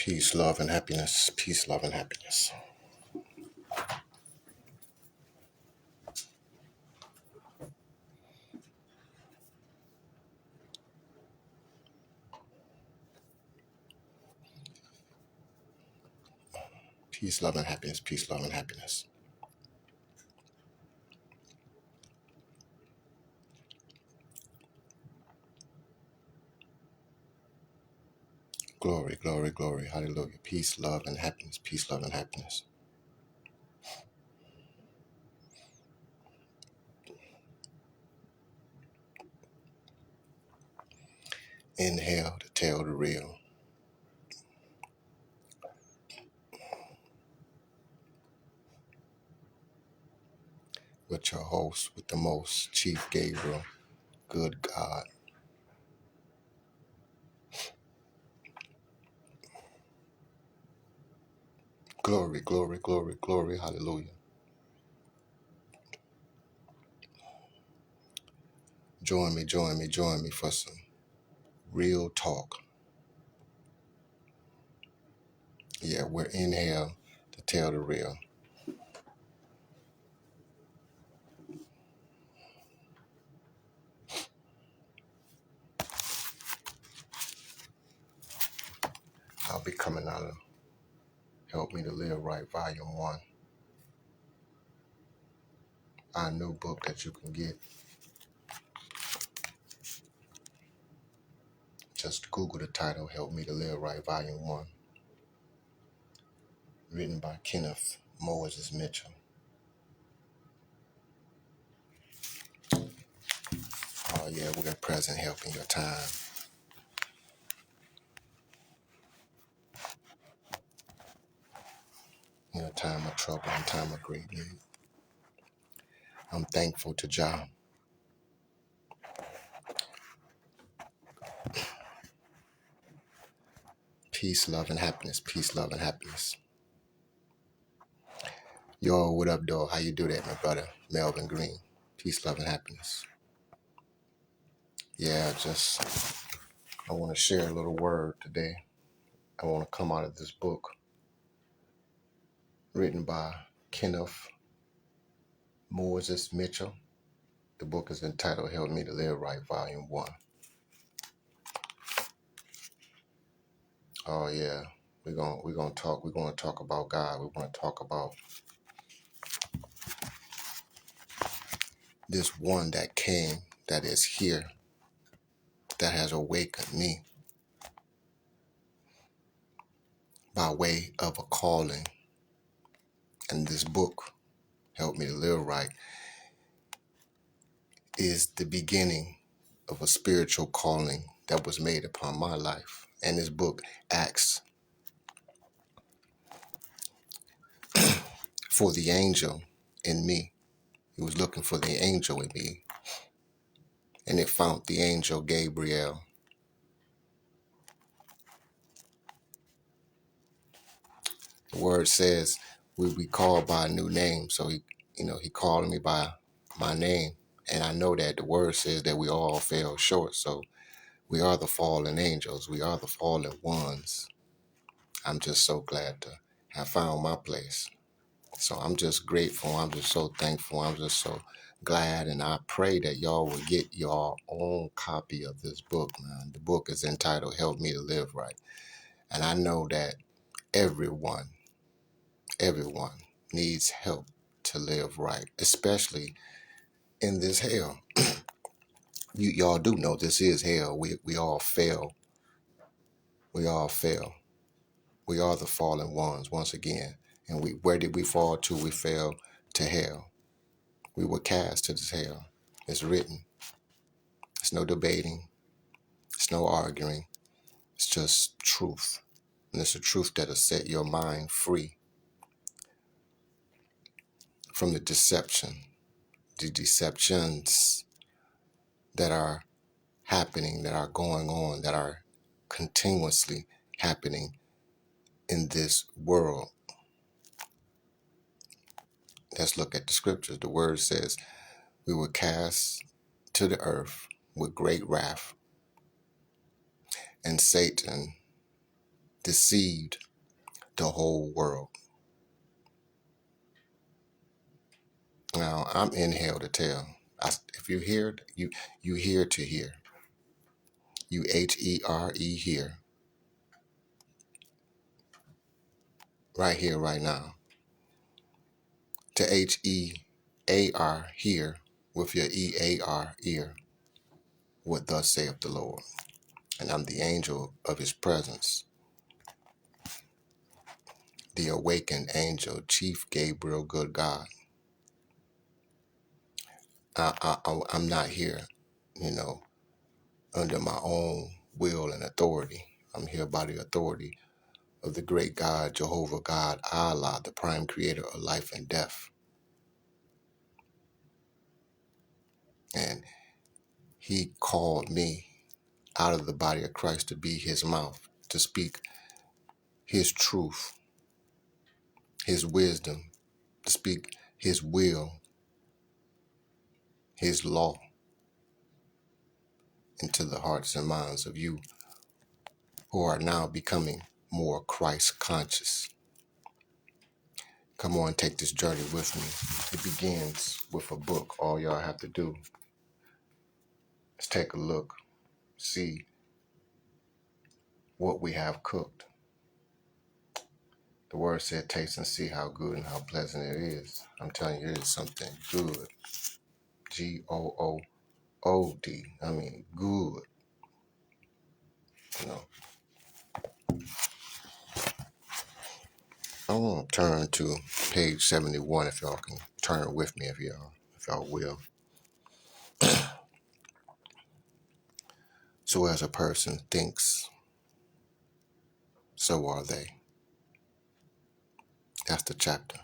Peace, love, and happiness. Peace, love, and happiness. Peace, love, and happiness. Peace, love, and happiness. Glory, glory, glory. Hallelujah. Peace, love, and happiness. Peace, love, and happiness. Inhale to tell the real. With your host, with the most, Chief Gabriel, good God. Glory, glory, glory, glory. Hallelujah. Join me for some real talk. Yeah, we're inhale to tell the real. I'll be coming out of Help Me to Live Right, Volume 1. Our new book that you can get. Just Google the title, Help Me to Live Right, Volume 1. Written by Kenneth Moses Mitchell. Oh yeah, we're present help in your time. In a time of trouble and time of great need. I'm thankful to Jah. Peace, love, and happiness. Peace, love, and happiness. Yo, what up, dog? How you do that, my brother? Melvin Green. Peace, love, and happiness. Yeah, I want to share a little word today. I want to come out of this book written by Kenneth Moses Mitchell. The book is entitled Help Me to Live Right, Volume 1. Oh yeah, we're gonna talk about God. We want to talk about this one that came, that is here, that has awakened me by way of a calling. And this book, Help Me to Live Right, is the beginning of a spiritual calling that was made upon my life. And this book asks for the angel in me. He was looking for the angel in me. And it found the angel Gabriel. The word says we call by a new name. So he called me by my name. And I know that the word says that we all fell short. So we are the fallen angels. We are the fallen ones. I'm just so glad to have found my place. So I'm just grateful. I'm just so thankful. I'm just so glad. And I pray that y'all will get your own copy of this book, man. The book is entitled Help Me to Live Right. And I know that everyone needs help to live right, especially in this hell. Y'all do know this is hell. We all fail. We all fail. We are the fallen ones once again. And where did we fall to? We fell to hell. We were cast to this hell. It's written. It's no debating. It's no arguing. It's just truth. And it's a truth that'll set your mind free from the deceptions that are happening, that are going on, that are continuously happening in this world. Let's look at the scriptures. The word says we were cast to the earth with great wrath, and Satan deceived the whole world. Now, I'm in hell to tell. If you hear, you hear to hear. You HERE here. Right here, right now. To HEAR here with your EAR ear. What thus saith the Lord. And I'm the angel of his presence. The awakened angel, Chief Gabriel, good God. I'm not here, under my own will and authority. I'm here by the authority of the great God, Jehovah God, Allah, the prime creator of life and death. And he called me out of the body of Christ to be his mouth, to speak his truth, his wisdom, to speak his will, his law into the hearts and minds of you who are now becoming more Christ conscious. Come on, take this journey with me. It begins with a book. All y'all have to do is take a look, see what we have cooked. The word said, taste and see how good and how pleasant it is. I'm telling you, it is something good. GOOD. I mean, good. You know, I want to turn to page 71 if y'all can turn with me if y'all will. So as a person thinks, so are they. That's the chapter.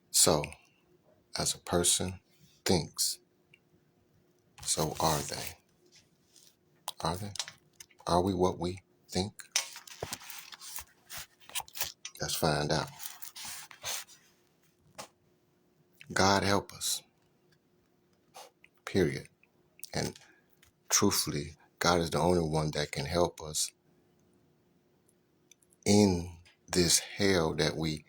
So as a person thinks, so are they. Are they? Are we what we think? Let's find out. God help us. Period. And truthfully, God is the only one that can help us in this hell that we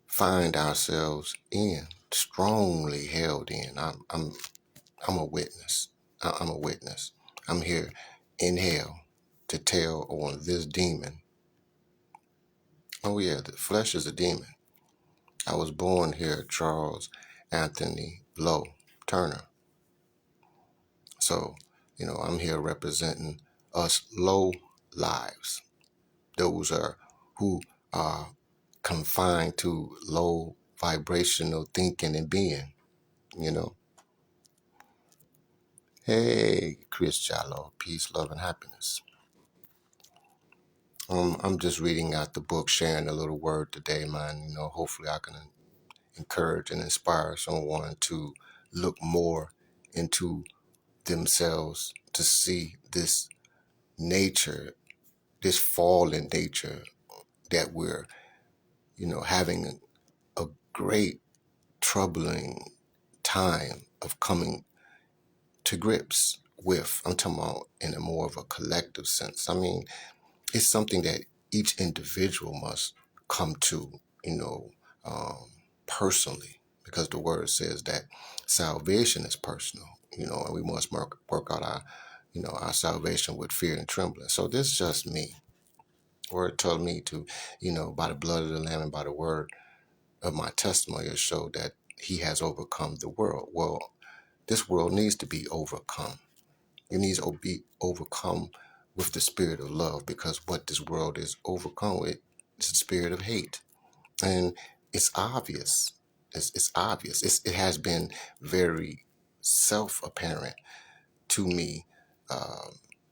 find ourselves in, strongly held in. I'm a witness. I'm a witness. I'm here in hell to tell on this demon. Oh yeah, the flesh is a demon. I was born here, Charles Anthony Lowe Turner. So, I'm here representing us low lives. Those are who are confined to low vibrational thinking and being, you know. Hey, Chris Jallo, peace, love, and happiness. I'm just reading out the book, sharing a little word today, man. Hopefully I can encourage and inspire someone to look more into themselves, to see this nature, this fallen nature that we're, having a great troubling time of coming to grips with. I'm talking about in a more of a collective sense. I mean, it's something that each individual must come to, personally, because the word says that salvation is personal, and we must work out our salvation with fear and trembling. So this is just me. Word told me to, by the blood of the Lamb and by the word of my testimony to show that he has overcome the world. Well, this world needs to be overcome. It needs to be overcome with the spirit of love, because what this world is overcome with is the spirit of hate. And it's obvious. It's obvious. It has been very self-apparent to me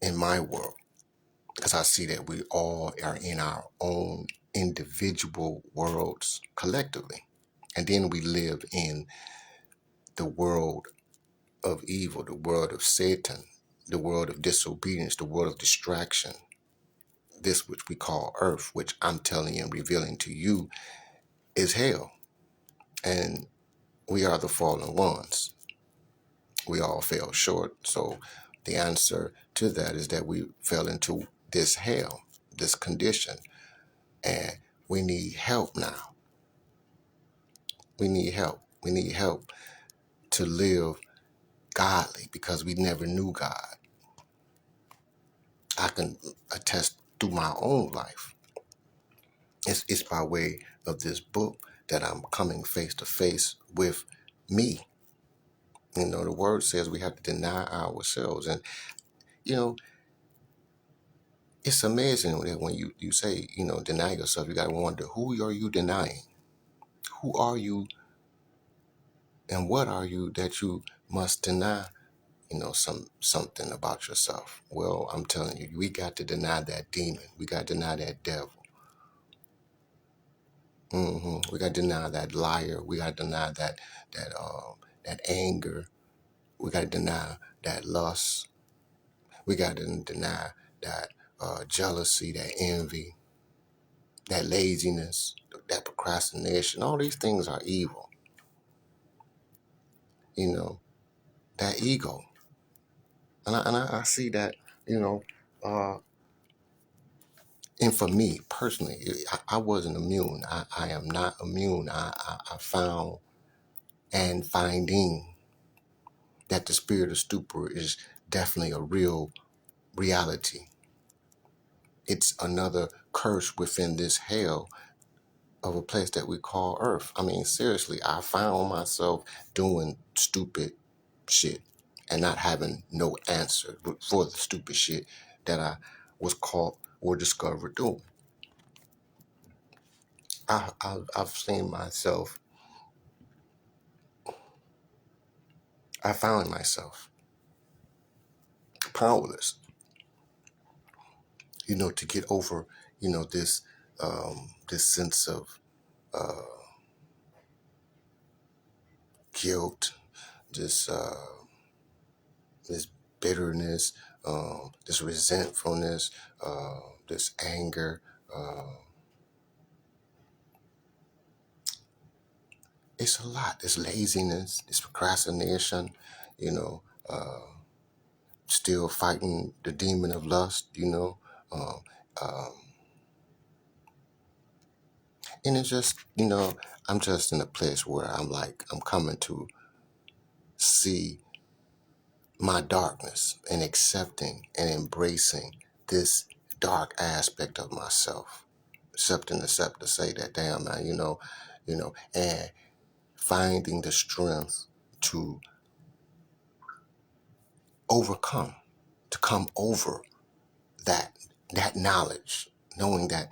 in my world, because I see that we all are in our own individual worlds collectively. And then we live in the world of evil, the world of Satan, the world of disobedience, the world of distraction, this which we call earth, which I'm telling you and revealing to you is hell. And we are the fallen ones. We all fell short. So the answer to that is that we fell into this hell, this condition. And we need help now. We need help. We need help to live godly because we never knew God. I can attest through my own life. It's by way of this book that I'm coming face to face with me. You know, the word says we have to deny ourselves. And, you know, it's amazing that when you say, deny yourself, you got to wonder, who are you denying? Who are you and what are you that you must deny, something about yourself? Well, I'm telling you, we got to deny that demon. We got to deny that devil. We got to deny that liar. We got to deny that anger. We got to deny that lust. We got to deny that jealousy, that envy, that laziness, that procrastination. All these things are evil. That ego. And I see that, uh, and for me personally, I wasn't immune. I am not immune. I found and finding that the spirit of stupor is definitely a real reality. It's another curse within this hell of a place that we call Earth. I mean, seriously, I found myself doing stupid shit and not having no answer for the stupid shit that I was caught or discovered doing. I've seen myself, I found myself powerless, to get over, this sense of guilt, this this bitterness, this resentfulness, this anger. It's a lot. This laziness, this procrastination, you know, still fighting the demon of lust, Um, um, and it's just, I'm just in a place where I'm coming to see my darkness and accepting and embracing this dark aspect of myself. Accepting to say that, damn, man, and finding the strength to overcome, to come over that knowledge, knowing that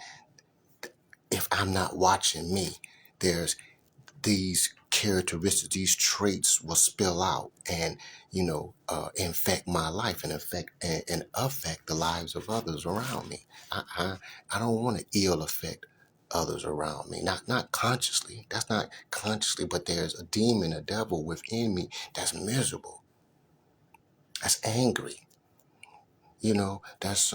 if I'm not watching me, there's these characteristics, these traits will spill out and, infect my life and affect the lives of others around me. I don't want to ill affect others around me. Not consciously. That's not consciously, but there's a demon, a devil within me that's miserable, that's angry, that's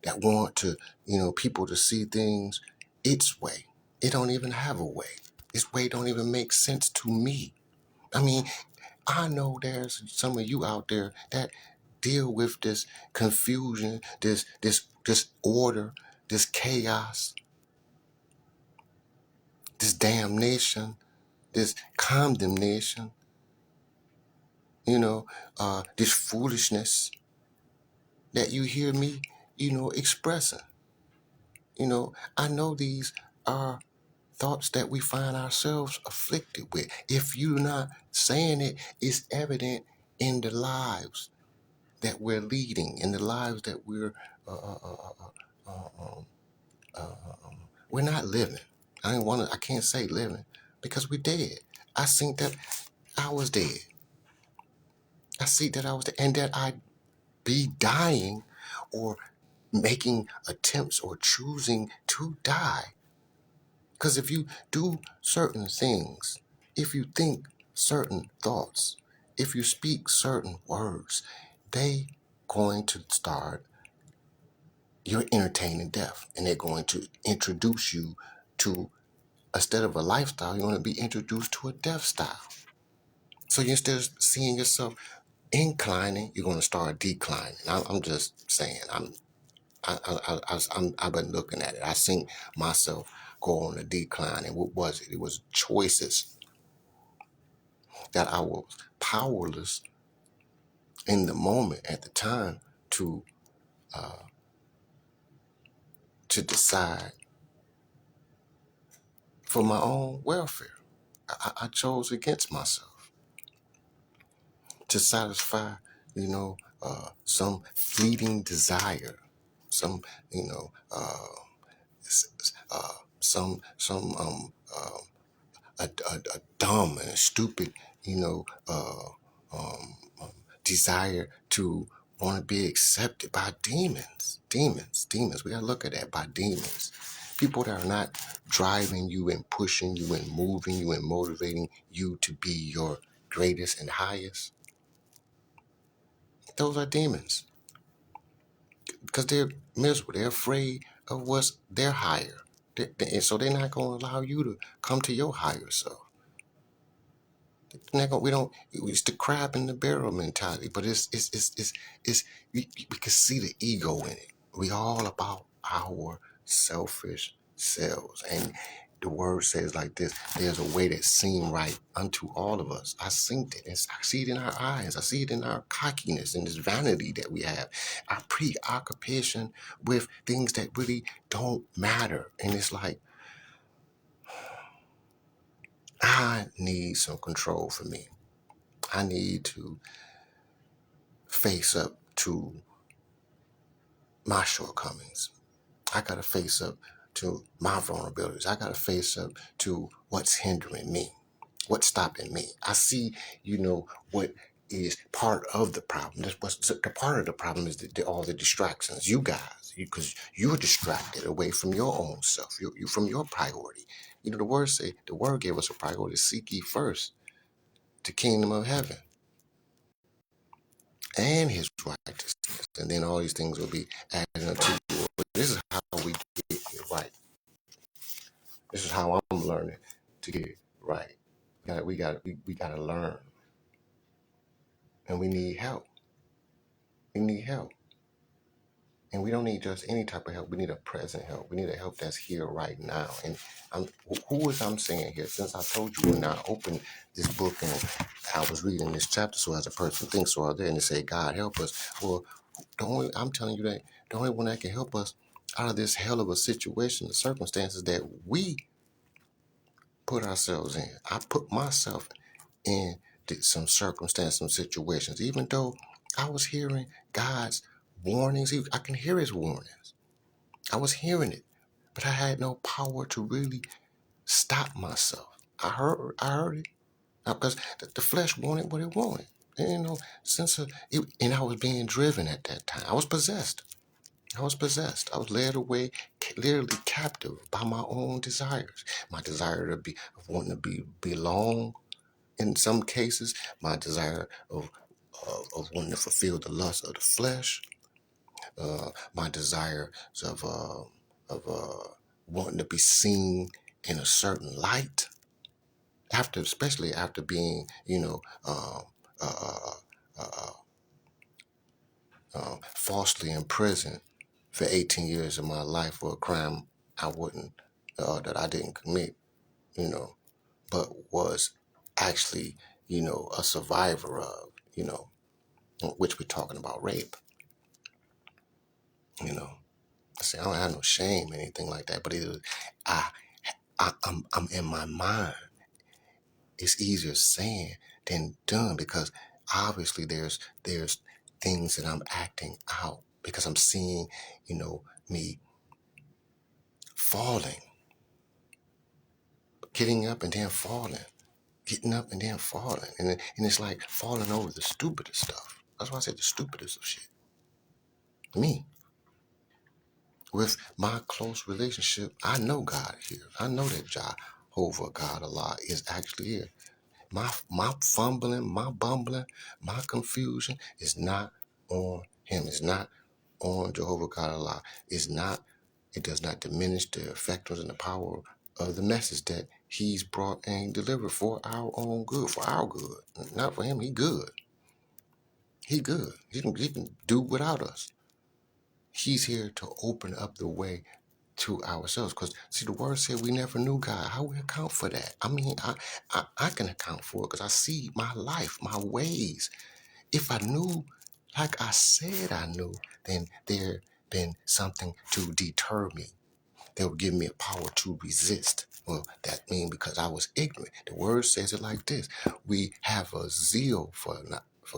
that want to, people to see things its way. It don't even have a way. Its way don't even make sense to me. I mean, I know there's some of you out there that deal with this confusion, this order, this chaos, this damnation, this condemnation, this foolishness that you hear me, expressing. I know these are thoughts that we find ourselves afflicted with. If you're not saying it, it's evident in the lives that we're leading, in the lives that we're not living. I can't say living because we're dead. I think that I was dead. I see that I was dead, and that I'd be dying or making attempts or choosing to die. Because if you do certain things, if you think certain thoughts, if you speak certain words, they going to start, you're entertaining death. And they're going to introduce you to, instead of a lifestyle, you're going to be introduced to a death style. So you instead of seeing yourself inclining, you're going to start declining. I'm just saying. I've been looking at it. I seen myself go on a decline, and what was it? It was choices that I was powerless in the moment at the time to decide for my own welfare. I chose against myself to satisfy, some fleeting desire, some, you know, some a dumb and a stupid, you know, desire to want to be accepted by demons. Demons. We gotta look at that, by demons. People that are not driving you and pushing you and moving you and motivating you to be your greatest and highest. Those are demons because they're miserable. They're afraid of what's their higher. And so they're not going to allow you to come to your higher self. We don't. It's the crab in the barrel mentality, but it's we can see the ego in it. We all about our selfish selves, and the word says like this: there's a way that seem right unto all of us. I seen it. I see it in our eyes. I see it in our cockiness and this vanity that we have, our preoccupation with things that really don't matter, and it's like I need some control for me. I need to face up to my shortcomings. I got to face up to my vulnerabilities. I got to face up to what's hindering me, what's stopping me. I see, what is part of the problem. That's what's the part of the problem is all the distractions. You guys, because you're distracted away from your own self, you from your priority. The word gave us a priority: seek ye first the kingdom of heaven and his righteousness, and then all these things will be added unto you. But this is how we get it right. This is how I'm learning to get it right. We gotta learn, and we need help. We need help, and we don't need just any type of help. We need a present help. We need a help that's here right now. And who is I'm saying here? Since I told you when I opened this book and I was reading this chapter, so as a person thinks, so out there and they say, God help us. Well, I'm telling you that the only one that can help us out of this hell of a situation, the circumstances that we put ourselves in. I put myself in some circumstances, some situations, even though I was hearing God's warnings. I can hear his warnings. I was hearing it, but I had no power to really stop myself. I heard it because the flesh wanted what it wanted. And, sense of it, and I was being driven at that time. I was possessed. I was possessed. I was led away, literally captive by my own desires. My desire of wanting to belong. In some cases, my desire of wanting to fulfill the lust of the flesh. My desires of wanting to be seen in a certain light. Especially after being, uh, uh, falsely imprisoned for 18 years of my life for a crime that I didn't commit, you know, but was actually, a survivor of, which we're talking about rape, you know. I say I don't have no shame or anything like that, but I, I'm in my mind. It's easier saying than done because obviously there's things that I'm acting out because I'm seeing, me falling, getting up and then falling, getting up and then falling. And it's like falling over the stupidest stuff. That's why I said the stupidest of shit. Me. With my close relationship, I know God is here. I know that Jehovah God Allah is actually here. My fumbling, my bumbling, my confusion is not on him. It's not on Jehovah God Allah. It does not diminish the effectiveness and the power of the message that he's brought and delivered for our own good, for our good. Not for him, he good. He good. He can do without us. He's here to open up the way to ourselves. Because, see, the word said we never knew God. How we account for that? I mean, I can account for it because I see my life, my ways. If I knew, like I said I knew, then there been something to deter me. They would give me a power to resist. Well, that means because I was ignorant. The word says it like this: we have a zeal for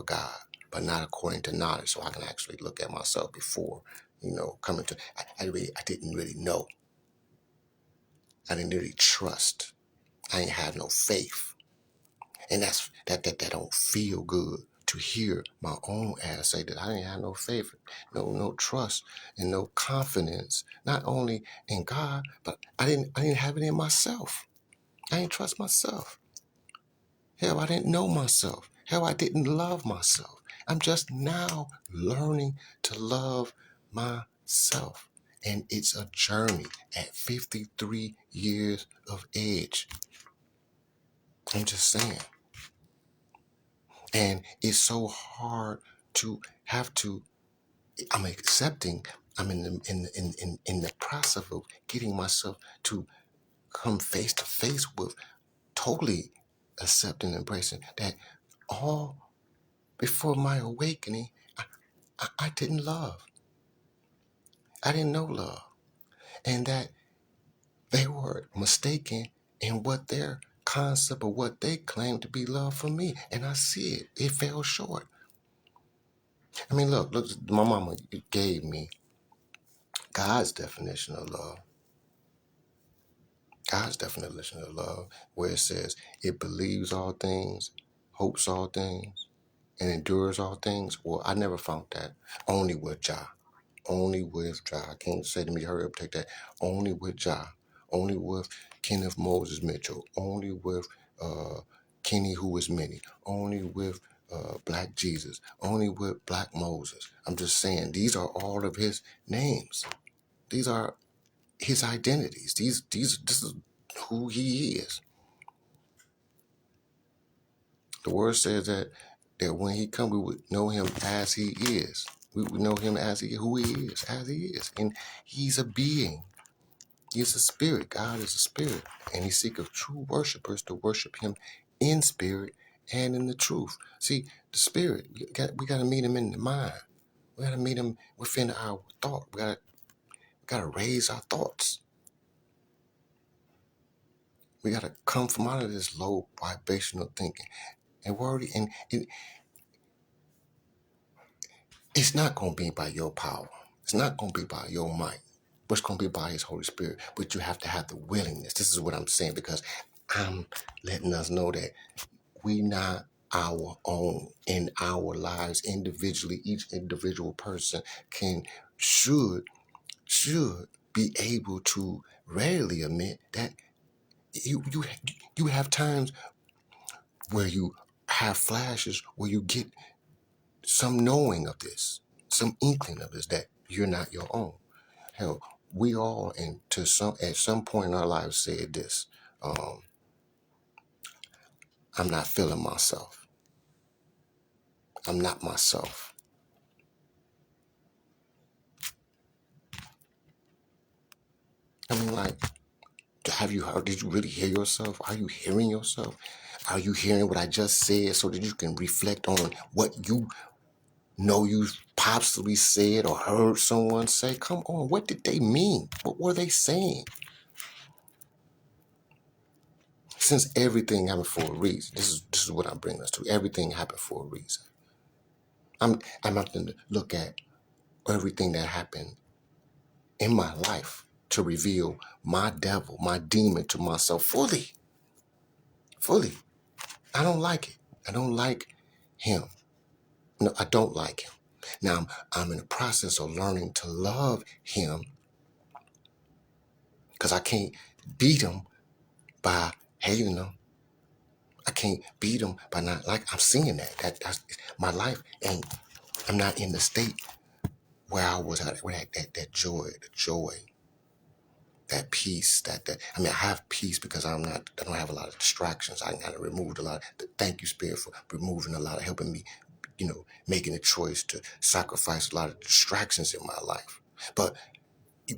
God, but not according to knowledge. So I can actually look at myself before, coming to. I didn't really know. I didn't really trust. I ain't had no faith, and that don't feel good to hear my own ass say that I ain't had no faith, no trust, and no confidence, not only in God, but I didn't have it in myself. I didn't trust myself. Hell, I didn't know myself. Hell, I didn't love myself. I'm just now learning to love myself. And it's a journey at 53 years of age. I'm just saying. And it's so hard to have to. I'm accepting. I'm in the process of getting myself to come face to face with totally accepting and embracing that all before my awakening, I didn't love. I didn't know love. And that they were mistaken in what their concept of what they claimed to be love for me. And I see it. It fell short. I mean, look, my mama gave me God's definition of love. God's definition of love, where it says it believes all things, hopes all things, and endures all things. Well, I never found that. Only with Jah. Only with Jah. I can't say to me, hurry up, take that. Only with Jah. Only with Kenneth Moses Mitchell. Only with Kenny Who Is Many. Only with Black Jesus. Only with Black Moses. I'm just saying, these are all of his names. These are his identities. This is who he is. The word says that when he comes, we would know him as he is. We would know him as who he is, as he is. And he's a being. He's a spirit. God is a spirit. And he seeketh true worshipers to worship him in spirit and in the truth. See, the spirit, we got to meet him in the mind. We got to meet him within our thought. We got to raise our thoughts. We got to come from out of this low vibrational thinking. And worry, and it's not going to be by your power. It's not going to be by your might. But it's going to be by his Holy Spirit. But you have to have the willingness. This is what I'm saying, because I'm letting us know that we not our own in our lives individually. Each individual person should be able to readily admit that you have times where you have flashes where you get some knowing of this, some inkling of this, that you're not your own. Hell, we all at some point in our lives said this, I'm not feeling myself. I'm not myself. I mean, like, have you heard, did you really hear yourself? Are you hearing yourself? Are you hearing what I just said so that you can reflect on what you know you possibly said or heard someone say? Come on, what did they mean? What were they saying? Since everything happened for a reason, this is what I'm bringing us to. Everything happened for a reason. I'm having to look at everything that happened in my life to reveal my devil, my demon to myself fully. Fully. I don't like it. I don't like him. No, I don't like him. Now I'm in the process of learning to love him, because I can't beat him by hating him. I can't beat him by not like. I'm seeing that's my life, and I'm not in the state where I was at, where that joy, the joy, that peace, I mean, I have peace because I don't have a lot of distractions. I got to remove a lot. Thank you, Spirit, for removing a lot of, helping me, making a choice to sacrifice a lot of distractions in my life. But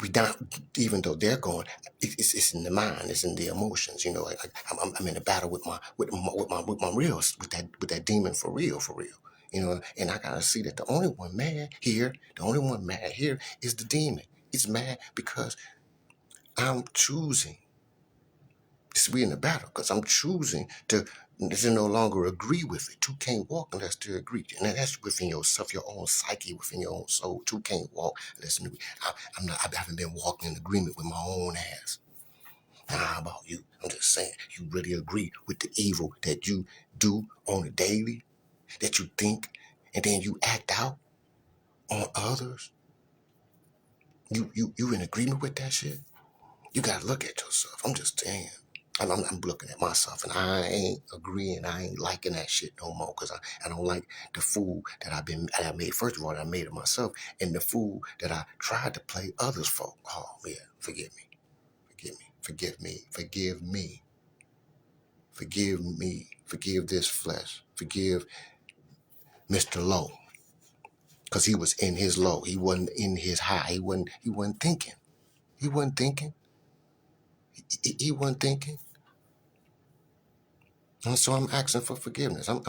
we don't, even though they're going, it's in the mind, it's in the emotions. I'm in a battle with my real, with that demon for real, for real. And I gotta see that the only one mad here is the demon. It's mad because I'm choosing to be in the battle, because I'm choosing to no longer agree with it. Two can't walk unless they agree. And that's within yourself, your own psyche, within your own soul. Two can't walk unless they agree. I haven't been walking in agreement with my own ass. Now, how about you? I'm just saying, you really agree with the evil that you do on a daily, that you think, and then you act out on others? You in agreement with that shit? You gotta look at yourself. I'm just saying. I'm looking at myself, and I ain't agreeing. I ain't liking that shit no more, because I don't like the fool that I made. First of all, I made it myself, and the fool that I tried to play others for. Oh yeah, forgive me, forgive me, forgive me, forgive me, forgive me, forgive this flesh, forgive Mr. Low, because he was in his low. He wasn't in his high. He wasn't thinking. He wasn't thinking. He wasn't thinking. And so I'm asking for forgiveness. I'm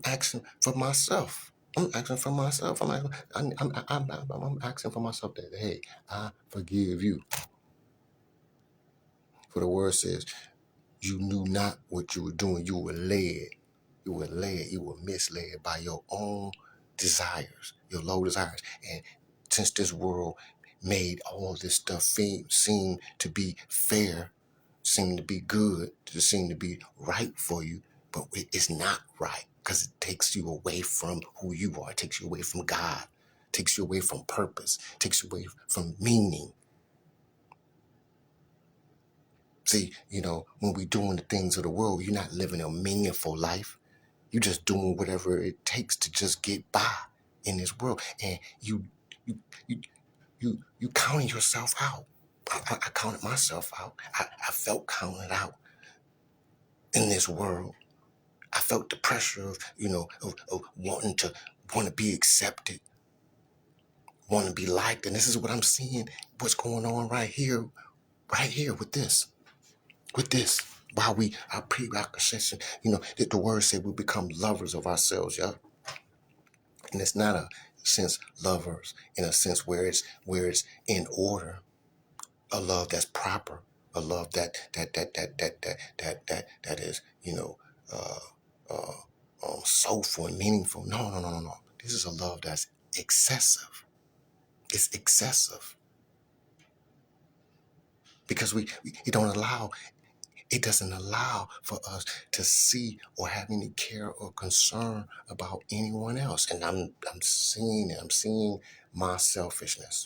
asking for myself. I'm asking for myself. I'm asking for myself that, hey, I forgive you. For the word says, you knew not what you were doing. You were led. You were misled by your own desires, your low desires. And since this world made all this stuff seem to be fair, seem to be good, to seem to be right for you, but it's not right, because it takes you away from who you are. It takes you away from God. It takes you away from purpose. It takes you away from meaning. See, when we're doing the things of the world, you're not living a meaningful life. You're just doing whatever it takes to just get by in this world. And you you you you counting yourself out. I counted myself out. I felt counted out in this world. I felt the pressure of want to be accepted, want to be liked. And this is what I'm seeing, what's going on right here with this. While our prerequisition, the word said we become lovers of ourselves, yeah. And it's not a sense lovers in a sense where it's in order, a love that's proper, a love that is, uh, uh, soulful and meaningful. No, no, no, no, no. This is a love that's excessive. It's excessive because it doesn't allow for us to see or have any care or concern about anyone else. And I'm seeing it. I'm seeing my selfishness.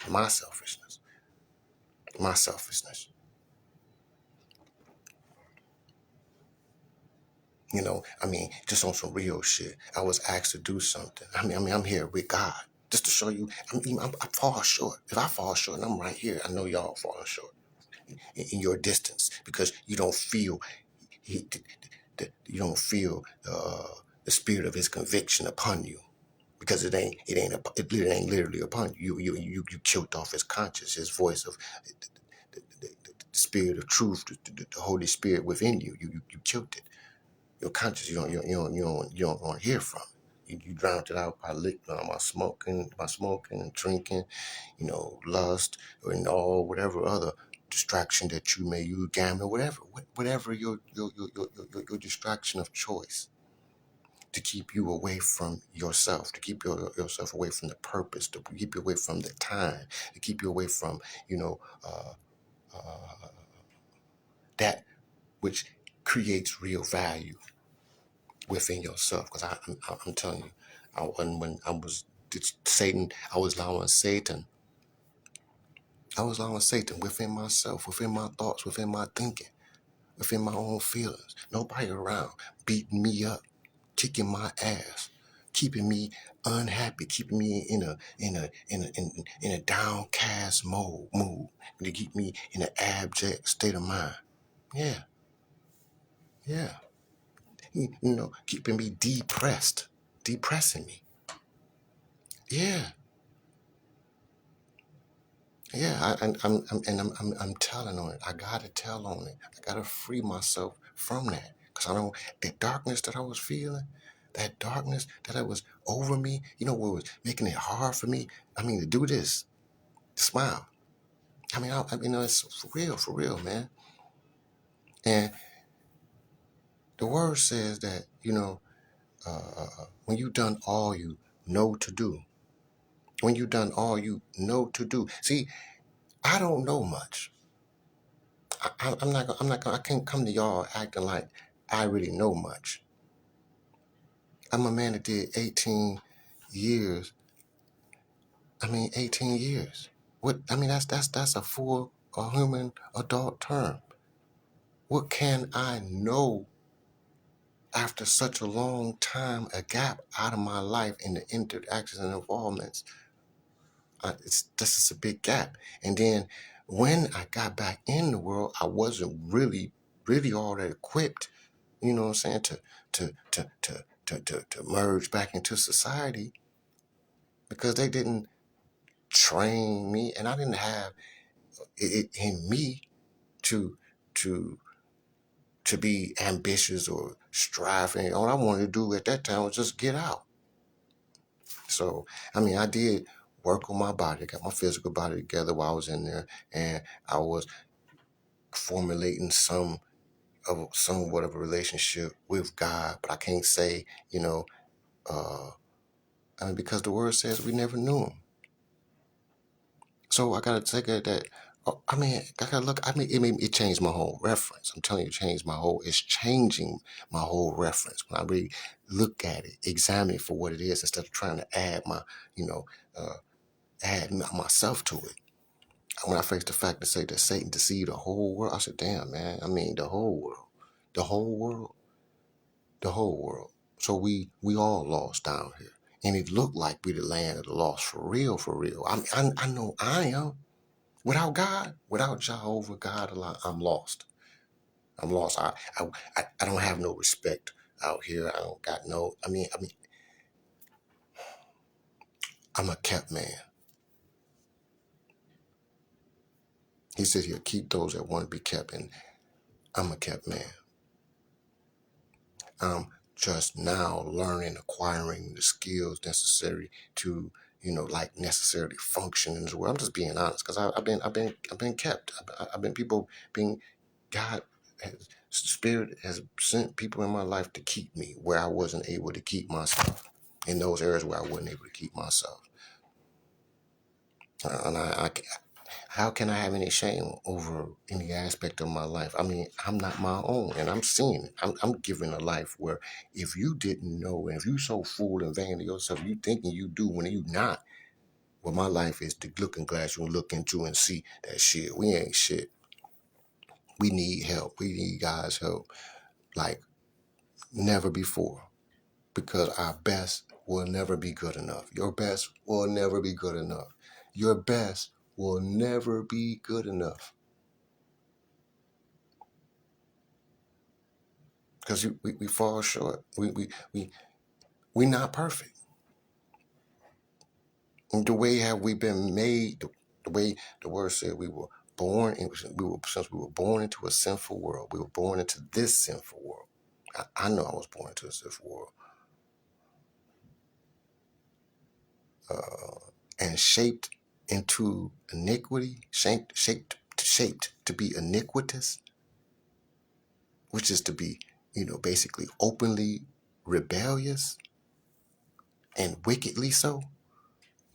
Just on some real shit. I was asked to do something. I'm here with God just to show you. I fall short. If I fall short, and I'm right here, I know y'all falling short in your distance, because you don't feel you don't feel the spirit of His conviction upon you, because it literally upon you. You killed off His conscience, His voice of the spirit of truth, the Holy Spirit within you. You killed it. Your conscience, you don't want to hear from. You drowned it out by smoking, and drinking, lust, and all whatever other distraction that you may use, gambling, whatever your distraction of choice, to keep you away from yourself, to keep yourself away from the purpose, to keep you away from the time, to keep you away from that which creates real value within yourself. Because I'm telling you, when I was Satan, I was allowing Satan within myself, within my thoughts, within my thinking, within my own feelings. Nobody around beating me up, kicking my ass, keeping me unhappy, keeping me in a downcast mood, to keep me in an abject state of mind. Yeah, yeah. Keeping me depressing me. Yeah, yeah. I'm telling on it. I gotta tell on it. I gotta free myself from that because I don't that darkness that I was feeling, that darkness that was over me. You know what was making it hard for me? I mean, to do this, to smile. It's for real, man. And the word says that when you done all you know to do, when you done all you know to do. See, I don't know much. I'm not gonna. I can't come to y'all acting like I really know much. I'm a man that did 18 years. 18 years. What? That's a full a human adult term. What can I know after such a long time, a gap out of my life in the interactions and involvements? This is a big gap. And then when I got back in the world, I wasn't really all that equipped, you know what I'm saying, to merge back into society because they didn't train me and I didn't have it in me to to to be ambitious or striving. All I wanted to do at that time was just get out. So, I did work on my body, got my physical body together while I was in there, and I was formulating somewhat of a relationship with God, but I can't say, uh, because the word says we never knew him. So I gotta take it that. I gotta look. It changed my whole reference. I'm telling you, it's changing my whole reference when I really look at it, examine it for what it is instead of trying to add you know, uh, myself to it. When I faced the fact to say that Satan deceived the whole world, I said, damn, man. The whole world, the whole world, the whole world. So we all lost down here. And it looked like we the land of the lost for real, for real. I know I am. Without God, without Jehovah God, I'm lost. I'm lost. I don't have no respect out here. I don't got no. I'm a kept man. He said he'll keep those that want to be kept, and I'm a kept man. I'm just now learning, acquiring the skills necessary to, like necessarily function in this world. I'm just being honest because I've been kept. I've been people being God. Spirit has sent people in my life to keep me where I wasn't able to keep myself, in those areas where I wasn't able to keep myself. And how can I have any shame over any aspect of my life? I'm not my own, and I'm seeing it. I'm giving a life where if you didn't know, and if you so full and vain of yourself, you thinking you do when you not. Well, my life is the looking glass you look into and see that shit. We ain't shit. We need help. We need God's help like never before. Because our best will never be good enough. Your best will never be good enough. Your best will never be good enough. Because we fall short. We not perfect. And the way have we been made, the way the word said we were born, since we were born into a sinful world. We were born into this sinful world. I know I was born into a sinful world. And shaped into iniquity, shaped to be iniquitous, which is to be, basically openly rebellious and wickedly so,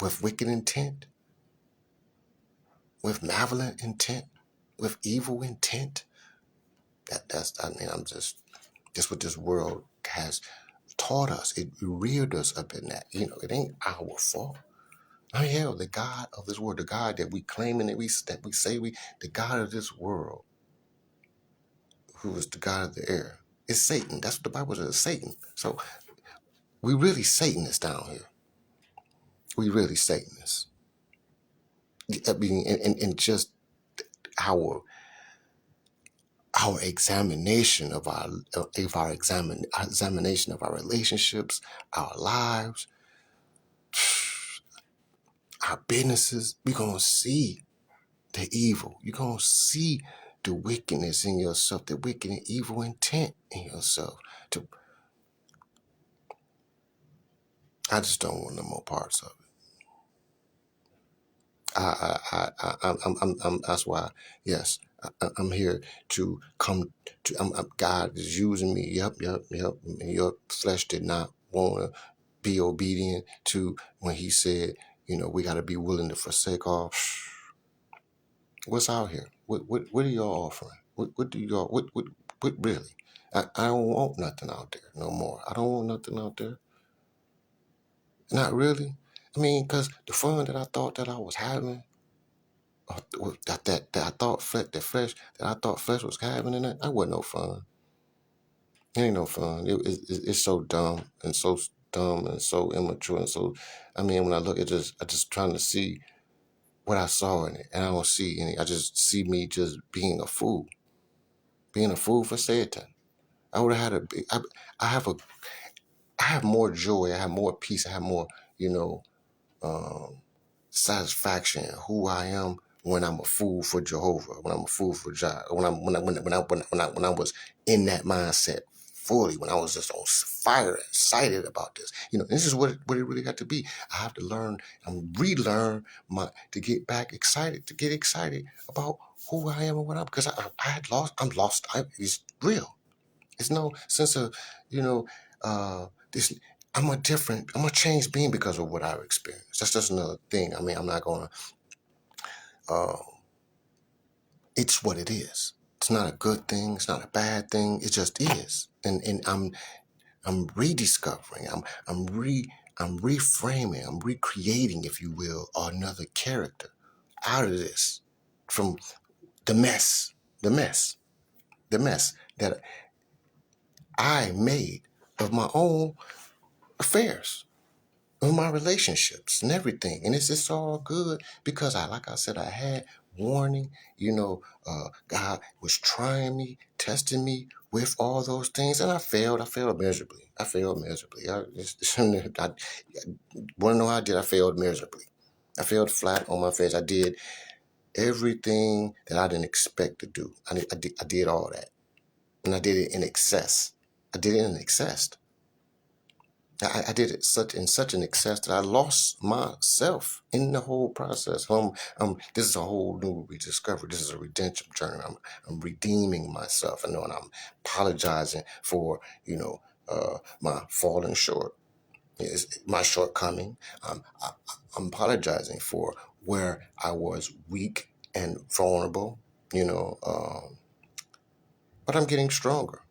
with wicked intent, with malevolent intent, with evil intent. I'm just what this world has taught us. It reared us up in that. It ain't our fault. Hell, the God of this world, the God that we claim and that we say the God of this world, who is the God of the air, is Satan. That's what the Bible says, Satan. So we really Satanists down here. We really Satanists. And just our examination of examination of our relationships, our lives. our businesses, we're going to see the evil. You're going to see the wickedness in yourself, the wicked and evil intent in yourself. I just don't want no more parts of it. That's why, yes, I'm here to come to, God is using me. Yep. And your flesh did not want to be obedient to when he said, we got to be willing to forsake all. What's out here? What are y'all offering? What do y'all, what really? I don't want nothing out there no more. I don't want nothing out there. Not really. I mean, because the fun that I thought that I was having, that I thought flesh was having in it, that wasn't no fun. It ain't no fun. It's so dumb and so immature and so. I mean, when I look, I just trying to see what I saw in it, and I don't see any. I just see me just being a fool for Satan. I would have had I have I have more joy. I have more peace. I have more, um, satisfaction in who I am when I'm a fool for Jehovah, when I'm a fool for Jah, when I was in that mindset fully, when I was just on fire, excited about this. This is what it really got to be. I have to learn and relearn to get back excited, to get excited about who I am and what I'm, because I'm lost. It's real. It's no sense of, this. I'm a changed being because of what I've experienced. That's just another thing. I mean, I'm not gonna. Uh, it's what it is. It's not a good thing. It's not a bad thing. It just is. And I'm rediscovering. I'm reframing. I'm recreating, if you will, another character out of this, from the mess, the mess, the mess that I made of my own affairs, of my relationships and everything. And it's just all good because like I said, I had warning. God was trying me, testing me with all those things, and I failed. I failed miserably. I want to know how I did. I failed miserably. I failed flat on my face. I did everything that I didn't expect to do. I did all that, and I did it in excess. I did it in excess. I did it in such an excess that I lost myself in the whole process. This is a whole new rediscovery. This is a redemption journey. I'm redeeming myself. I know, and I'm apologizing for my falling short, my shortcoming. I'm apologizing for where I was weak and vulnerable. But I'm getting stronger.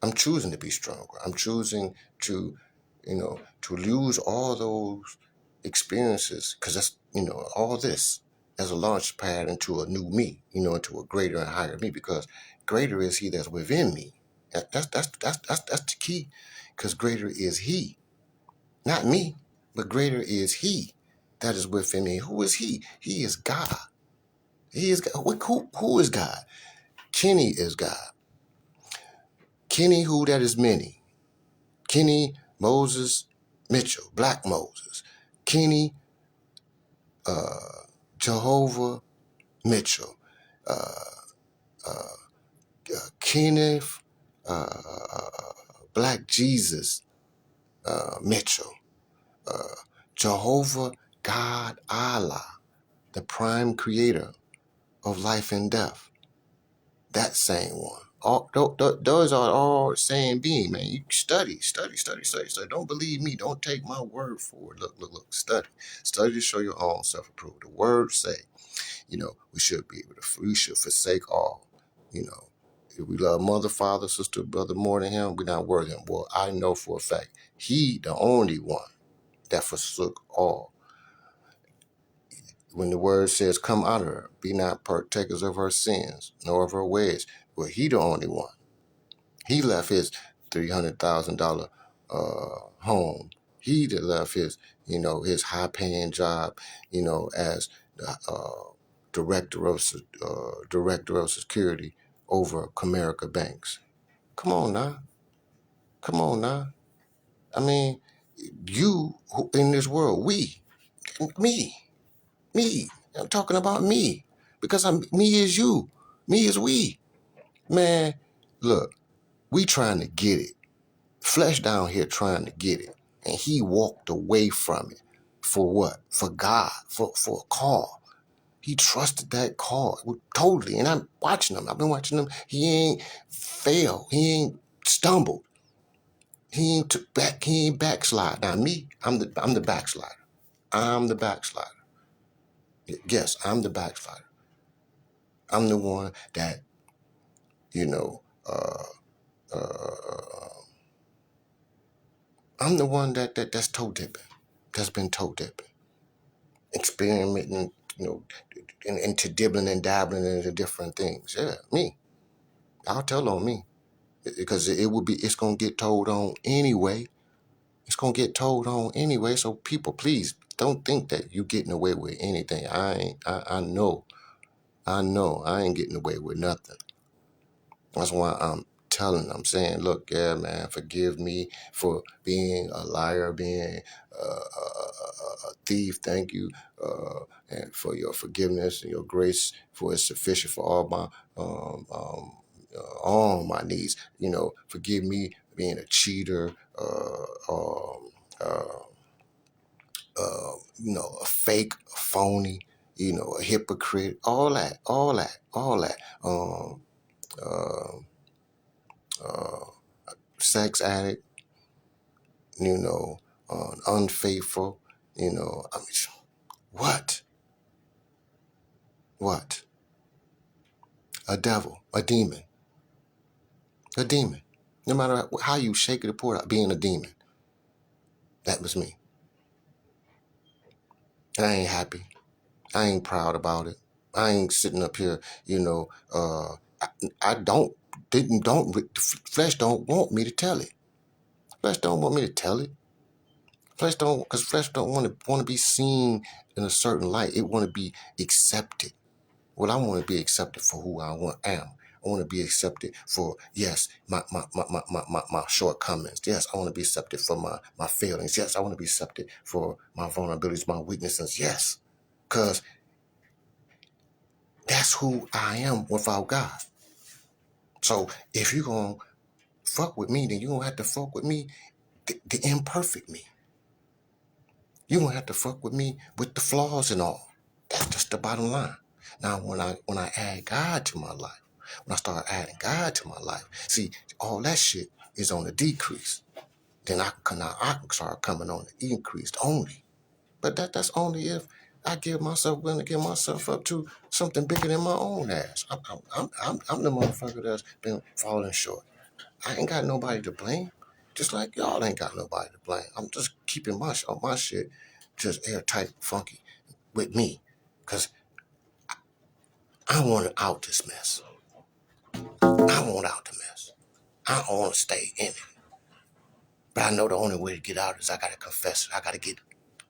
I'm choosing to be stronger. I'm choosing to, to lose all those experiences, because that's, all this as a launch pad into a new me, into a greater and higher me, because greater is he that's within me. That's the key, because greater is he, not me, but greater is he that is within me. Who is he? He is God. He is God. Who is God? Kenny is God. Kenny, who that is many. Kenny Moses Mitchell, Black Moses, Kenny Jehovah Mitchell, uh, Kenneth Black Jesus Mitchell, Jehovah God Allah, the prime creator of life and death. That same one. Those are all same being, man. You study. Don't believe me. Don't take my word for it. Look. Study to show your own self-approval. The words say, we should forsake all. If we love mother, father, sister, brother more than him, we're not worth him. Well, I know for a fact, he the only one that forsook all. When the word says, come out of her, be not partakers of her sins, nor of her ways. Well, he the only one. He left his $300,000 home. He that left his high-paying job, as the director of security over Comerica Banks. Come on now. I mean, you in this world, me. Me. I'm talking about me. Because me is you. Me is we. Man, look, we trying to get it. Flesh down here trying to get it. And he walked away from it. For what? For God. For a call. He trusted that call totally. And I'm watching him. I've been watching him. He ain't failed. He ain't stumbled. He ain't took back. He ain't backslide. Now me, I'm the backslider. I'm the backslider. Yes, I'm the backslider. I'm the one that, you know, I'm the one that's toe dipping. That's been toe dipping. Experimenting, into dibbling and dabbling into different things. Yeah, me. I'll tell on me. Because it's going to get told on anyway. It's going to get told on anyway. So people, please don't think that you getting away with anything. I know I ain't getting away with nothing. That's why I'm saying, look, yeah, man, forgive me for being a liar, being a thief. Thank you, and for your forgiveness and your grace, for it's sufficient for all my needs. Forgive me being a cheater, a fake, a phony, a hypocrite, all that. Uh, Sex addict, unfaithful, I mean, what? What? A devil, a demon. No matter how you shake it or pour it out, being a demon. That was me. And I ain't happy. I ain't proud about it. I ain't sitting up here, I don't, flesh don't want me to tell it. Flesh don't want me to tell it. Because flesh don't want to be seen in a certain light. It want to be accepted. Well, I want to be accepted for who I am. I want to be accepted for, yes, my shortcomings. Yes, I want to be accepted for my failings. Yes, I want to be accepted for my vulnerabilities, my weaknesses. Yes, because that's who I am without God. So if you're going to fuck with me, then you're going to have to fuck with me, the imperfect me. You're going to have to fuck with me with the flaws and all. That's just the bottom line. Now, when I add God to my life, when I start adding God to my life, see, all that shit is on the decrease. Then I can start coming on the increased only. But that's only if I willing to give myself up to something bigger than my own ass. I'm the motherfucker that's been falling short. I ain't got nobody to blame. Just like y'all ain't got nobody to blame. I'm just keeping my shit just airtight, funky with me. Because I want out this mess. I want out the mess. I don't want to stay in it. But I know the only way to get out is I got to confess it. I got to get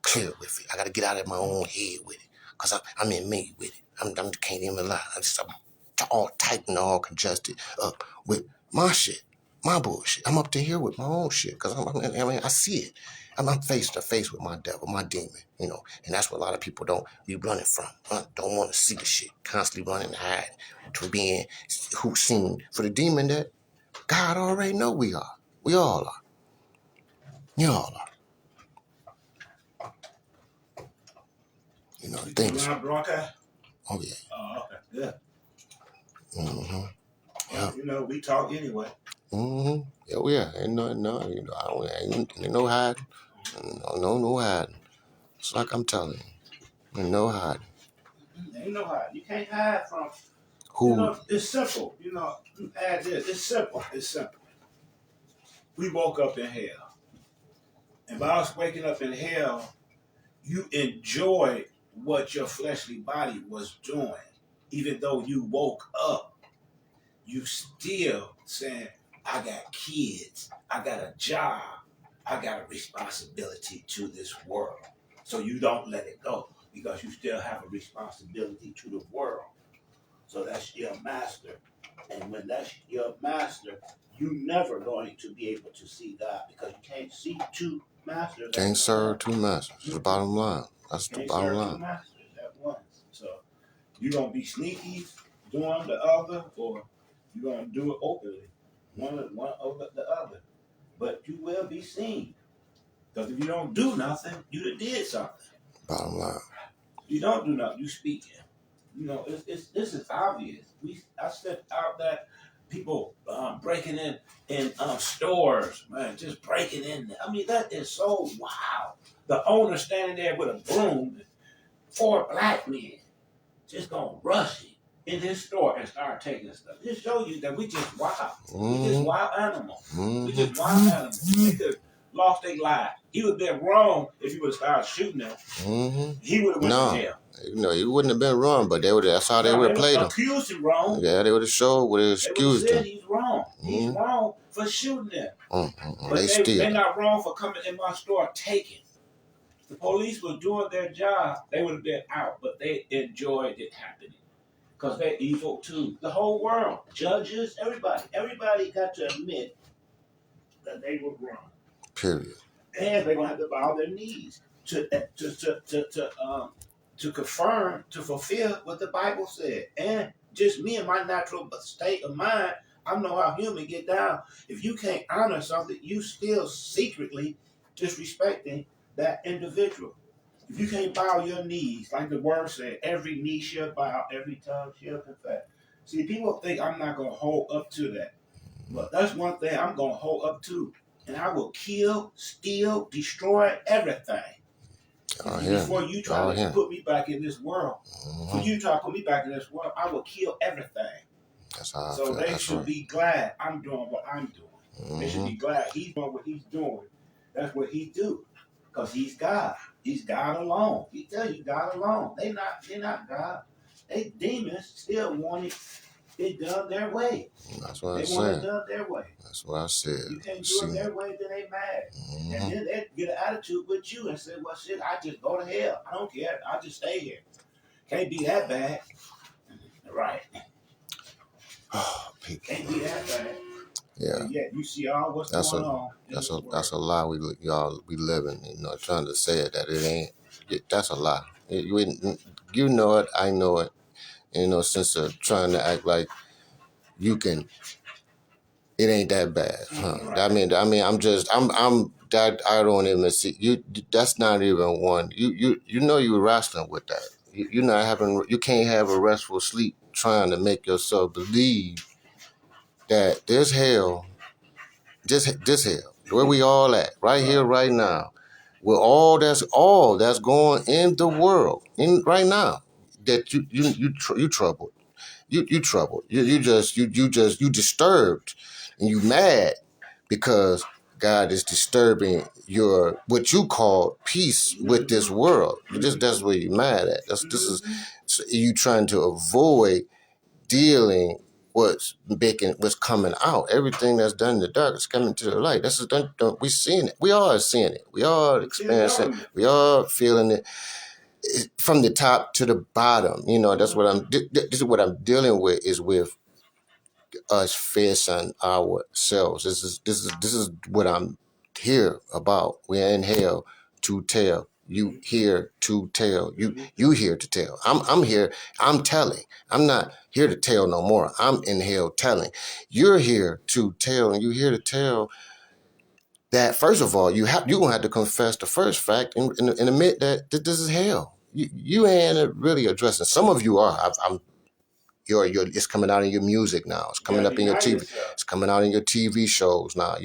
clear with it. I got to get out of my own head with it. Because I'm in me with it. I can't even lie. I'm all tight and all congested up with my shit, my bullshit. I'm up to here with my own shit. Because I see it. I'm face to face with my devil, my demon, and that's what a lot of people don't be running from. Don't want to see the shit. Constantly running and hiding to being who's seen for the demon that God already know we are. We all are. You all are. The thing is. Oh, yeah. Oh, okay. Yeah. Mm-hmm. Yeah. We talk anyway. Mm-hmm. Oh, yeah. Ain't no hiding. No hiding. It's like I'm telling you. Ain't no hiding. Ain't no hiding. You can't hide from who. It's simple. Add this. It's simple. We woke up in hell. And by us waking up in hell, you enjoy what your fleshly body was doing. Even though you woke up, you still saying, I got kids, I got a job, I got a responsibility to this world. So you don't let it go because you still have a responsibility to the world. So that's your master. And when that's your master, you never going to be able to see God because you can't see two masters. Can't serve two masters. That's the bottom line. That's the bottom line. You gonna be sneaky doing the other, or you gonna do it openly, one over the other. But you will be seen, because if you don't do nothing, you done did something. Bottom line. You don't do nothing, you speaking. You know, this is obvious. I stepped out that people breaking in stores, man, just breaking in there. I mean, that is so wild. The owner standing there with a broom, 4 black men just gonna rush it in his store and start taking stuff. Just show you that we just wild. We just wild animals. We just wild animals. They could lost their life. He would have been wrong if he would have started shooting them. He would have went to jail. No, he wouldn't have been wrong, but that's how they would have played him. Accused him wrong. Yeah, they would have showed, would have excused him. He's wrong. He's wrong for shooting them. But they're not wrong for coming in my store taking. The police were doing their job. They would have been out, but they enjoyed it happening because they're evil too. The whole world, judges, everybody got to admit that they were wrong. Period. And they're gonna have to bow their knees to confirm, to fulfill what the Bible said. And just me and my natural state of mind, I know how human get down. If you can't honor something, you still secretly disrespecting that individual. If you can't bow your knees, like the word said, every knee shall bow, every tongue shall confess. See, people think I'm not gonna hold up to that. But that's one thing I'm gonna hold up to. And I will kill, steal, destroy everything. Before you try to put me back in this world, when you try to put me back in this world, I will kill everything. That's how I so feel. They should be glad I'm doing what I'm doing. They should be glad he's doing what he's doing. That's what he do, because he's God. He's God alone. He tell you God alone. They're not God. They demons still want it done their way. That's what I said. They want it done their way. That's what I said. You can't do it their way, then they mad. And then they get an attitude with you and say, well, shit, I just go to hell. I don't care. I just stay here. Can't be that bad. Right. Can't be that bad. Yeah. And yet you see all what's going on. That's a lie we live in. Trying to say it that it ain't. That's a lie. You know it. I know it. Since trying to act like you can, it ain't that bad, huh? Right. I mean, I'm that I don't even see you. That's not even one. You you wrestling with that. You're not having. You can't have a restful sleep trying to make yourself believe that there's hell, just hell, where we all at, right here, right now, with all that's going in the world, right now, that you troubled. You troubled. You disturbed, and you mad because God is disturbing your what you call peace with this world. That's what you're mad at. This is you trying to avoid dealing what's coming out. Everything that's done in the dark is coming to the light. We seeing it. We are seeing it. We are experiencing it. We are feeling it. From the top to the bottom, that's what this is what I'm dealing with, is with us facing ourselves. This is what I'm here about. We're in hell to tell. You here to tell. You here to tell. I'm here. I'm telling. I'm not here to tell no more. I'm in hell telling. You're here to tell, and you're here to tell that, first of all, you're gonna have to confess the first fact and admit that this is hell. You ain't really addressing. Some of you are. It's coming out in your music now. It's coming up in your TV. It's coming out in your TV shows now.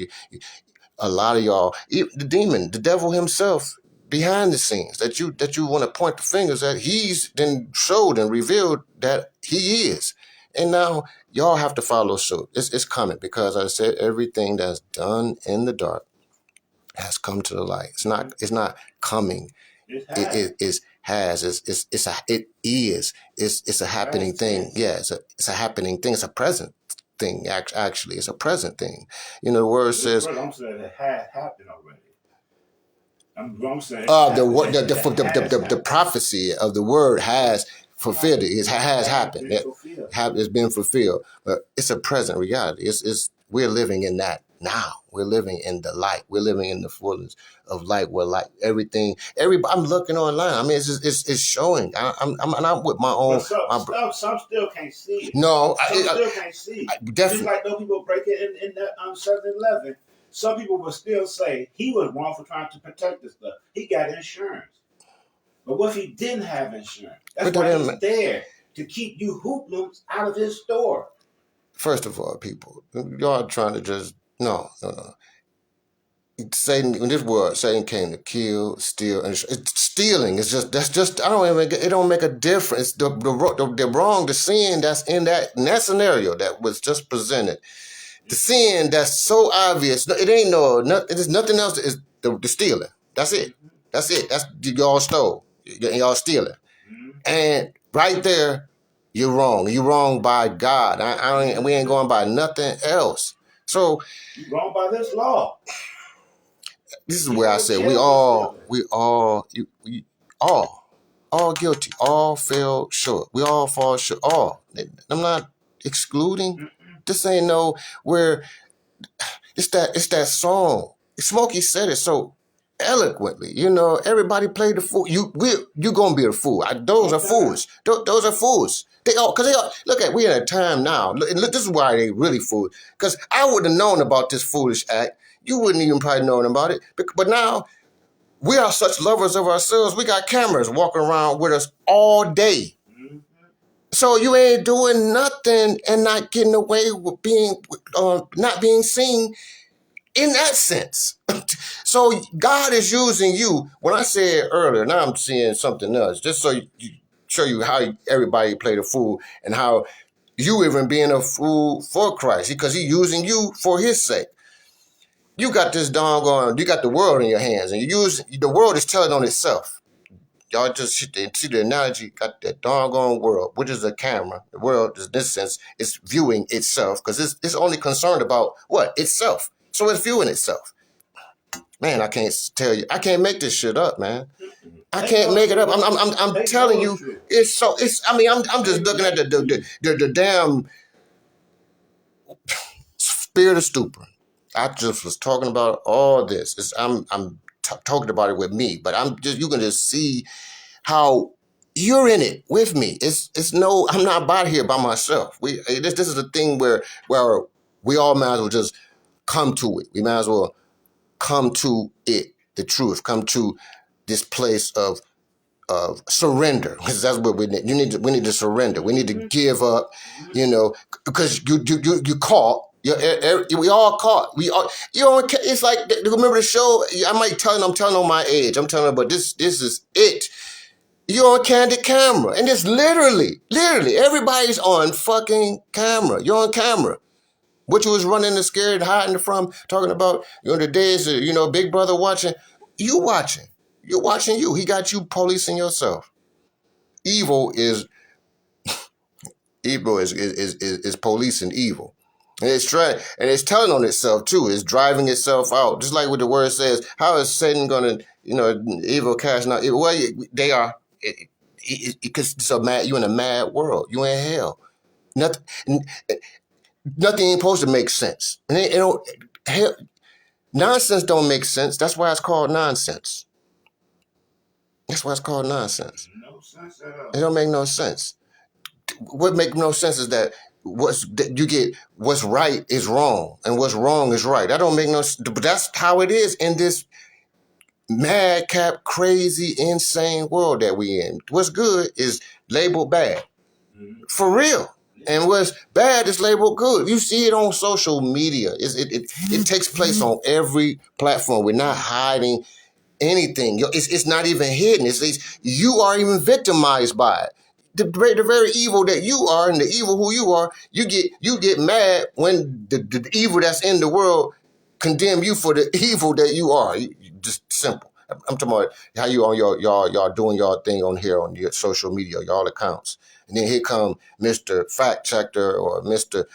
A lot of y'all, the demon, the devil himself, behind the scenes, that you want to point the fingers at, he's then showed and revealed that he is. And now y'all have to follow suit. It's coming, because I said everything that's done in the dark has come to the light. It's not coming. It is a happening thing. Yeah, it's a happening thing. It's a present thing. Actually, it's a present thing. The word says. I'm saying it has happened already. I'm saying. The prophecy of the word has fulfilled it. It has happened. It's been fulfilled. But it's a present reality. It's we're living in that now. We're living in the light. We're living in the fullness of light. Where like everything, I'm looking online. I mean, it's showing. I'm with my own. But some still can't see it. No, some still can't see it. Definitely. Just like those people break it in that 7-Eleven. Some people will still say he was wrong for trying to protect the stuff. He got insurance. But what if he didn't have insurance? That's why he's there, to keep you hoodlums out of his store. First of all, people, y'all trying to just no. Satan, in this world, Satan came to kill, steal, and stealing is just I don't even. It don't make a difference. The wrong, the sin that's in that scenario that was just presented. The sin that's so obvious. It ain't there's nothing else. Is the stealing. That's it. That's y'all stole. Y'all stealing. And right there, you're wrong. You're wrong by God. We ain't going by nothing else. So you're wrong by this law. This is where I said we all guilty. All fell short. We all fall short. All. I'm not excluding. This ain't no where it's that song. Smokey said it so eloquently. Everybody played the fool. You gonna be a fool. Those are fools. Those are fools. We in a time now. Look, this is why they really fools. Because I would have known about this foolish act. You wouldn't even probably known about it. But now we are such lovers of ourselves. We got cameras walking around with us all day. So you ain't doing nothing and not getting away with not being seen in that sense. So God is using you. When I said earlier, now I'm seeing something else. Just so show you how everybody played a fool and how you even being a fool for Christ because he's using you for his sake. You got this you got the world in your hands and the world is telling on itself. Y'all just see the analogy, got that doggone world, which is a camera. The world, in this sense, is viewing itself because it's only concerned about what? Itself. So it's viewing itself. Man, I can't tell you. I can't make this shit up, man. I can't make it up. I'm telling you, I'm just looking at the damn spirit of stupor. I just was talking about all this. I'm talking about it with me, but you can just see how you're in it with me. I'm not about here by myself. This is a thing where we all might as well just come to it. We might as well come to it, the truth, come to this place of surrender, because that's what we need. We need to surrender. We need to give up, because you caught. We all caught. It's like, remember the show? I might tell you, I'm telling on my age. I'm telling you, but this is it. You're on candid camera. And it's literally, everybody's on fucking camera. You're on camera. What you was running and scared, hiding from, talking about, the days of, Big Brother watching. You watching. You're watching you. He got you policing yourself. Evil is policing evil. And it's telling on itself too. It's driving itself out. Just like what the word says, how is Satan gonna, evil casting out evil? Well, they are, because you're in a mad world. You in hell. Nothing ain't supposed to make sense. And nonsense don't make sense. That's why it's called nonsense. That's why it's called nonsense. No sense at all. It don't make no sense. What makes no sense is that what's right is wrong and what's wrong is right. That don't make no sense. But that's how it is in this madcap, crazy, insane world that we in. What's good is labeled bad. For real. And what's bad is labeled good. You see it on social media. It takes place on every platform. We're not hiding anything. It's not even hidden. You are even victimized by it. The very evil that you are and the evil who you are, you get mad when the evil that's in the world condemn you for the evil that you are. Just simple. I'm talking about how you on y'all doing y'all thing on here on your social media, y'all accounts. And then here come Mr. Fact Checker or Mr.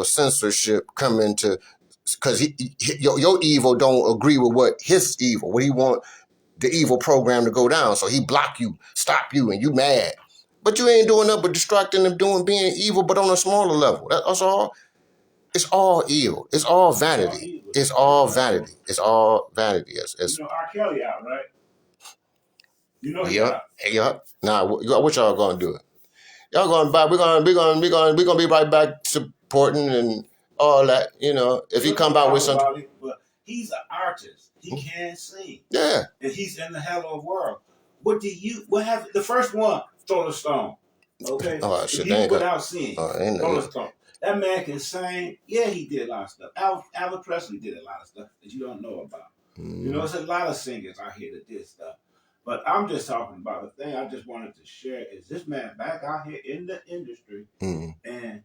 Censorship coming to, because your evil don't agree with what his evil, what he want the evil program to go down. So he block you, stop you, and you mad. But you ain't doing nothing but distracting them being evil, but on a smaller level. That's all. It's all evil. It's all It's all vanity. evil. It's That's all right. vanity. It's all vanity. You know R. Kelly out, right? You know he Yep. out. Yep. Now, what y'all gonna do? Y'all gonna buy? We're gonna be right back supporting and all that. You know, if he We're gonna come out with talk something, about it, but he's an artist. He can sing. yeah. And he's in the hello world. What have the first one, throw the stone. Okay? Oh If shit, they you ain't got. without seeing, Ain't throw no. the stone. That man can sing. Yeah, he did a lot of stuff. Elvis Presley did a lot of stuff that you don't know about. You know, there's a lot of singers out here that did stuff. But I'm just talking about the thing I just wanted to share is this man back out here in the industry Mm-hmm. and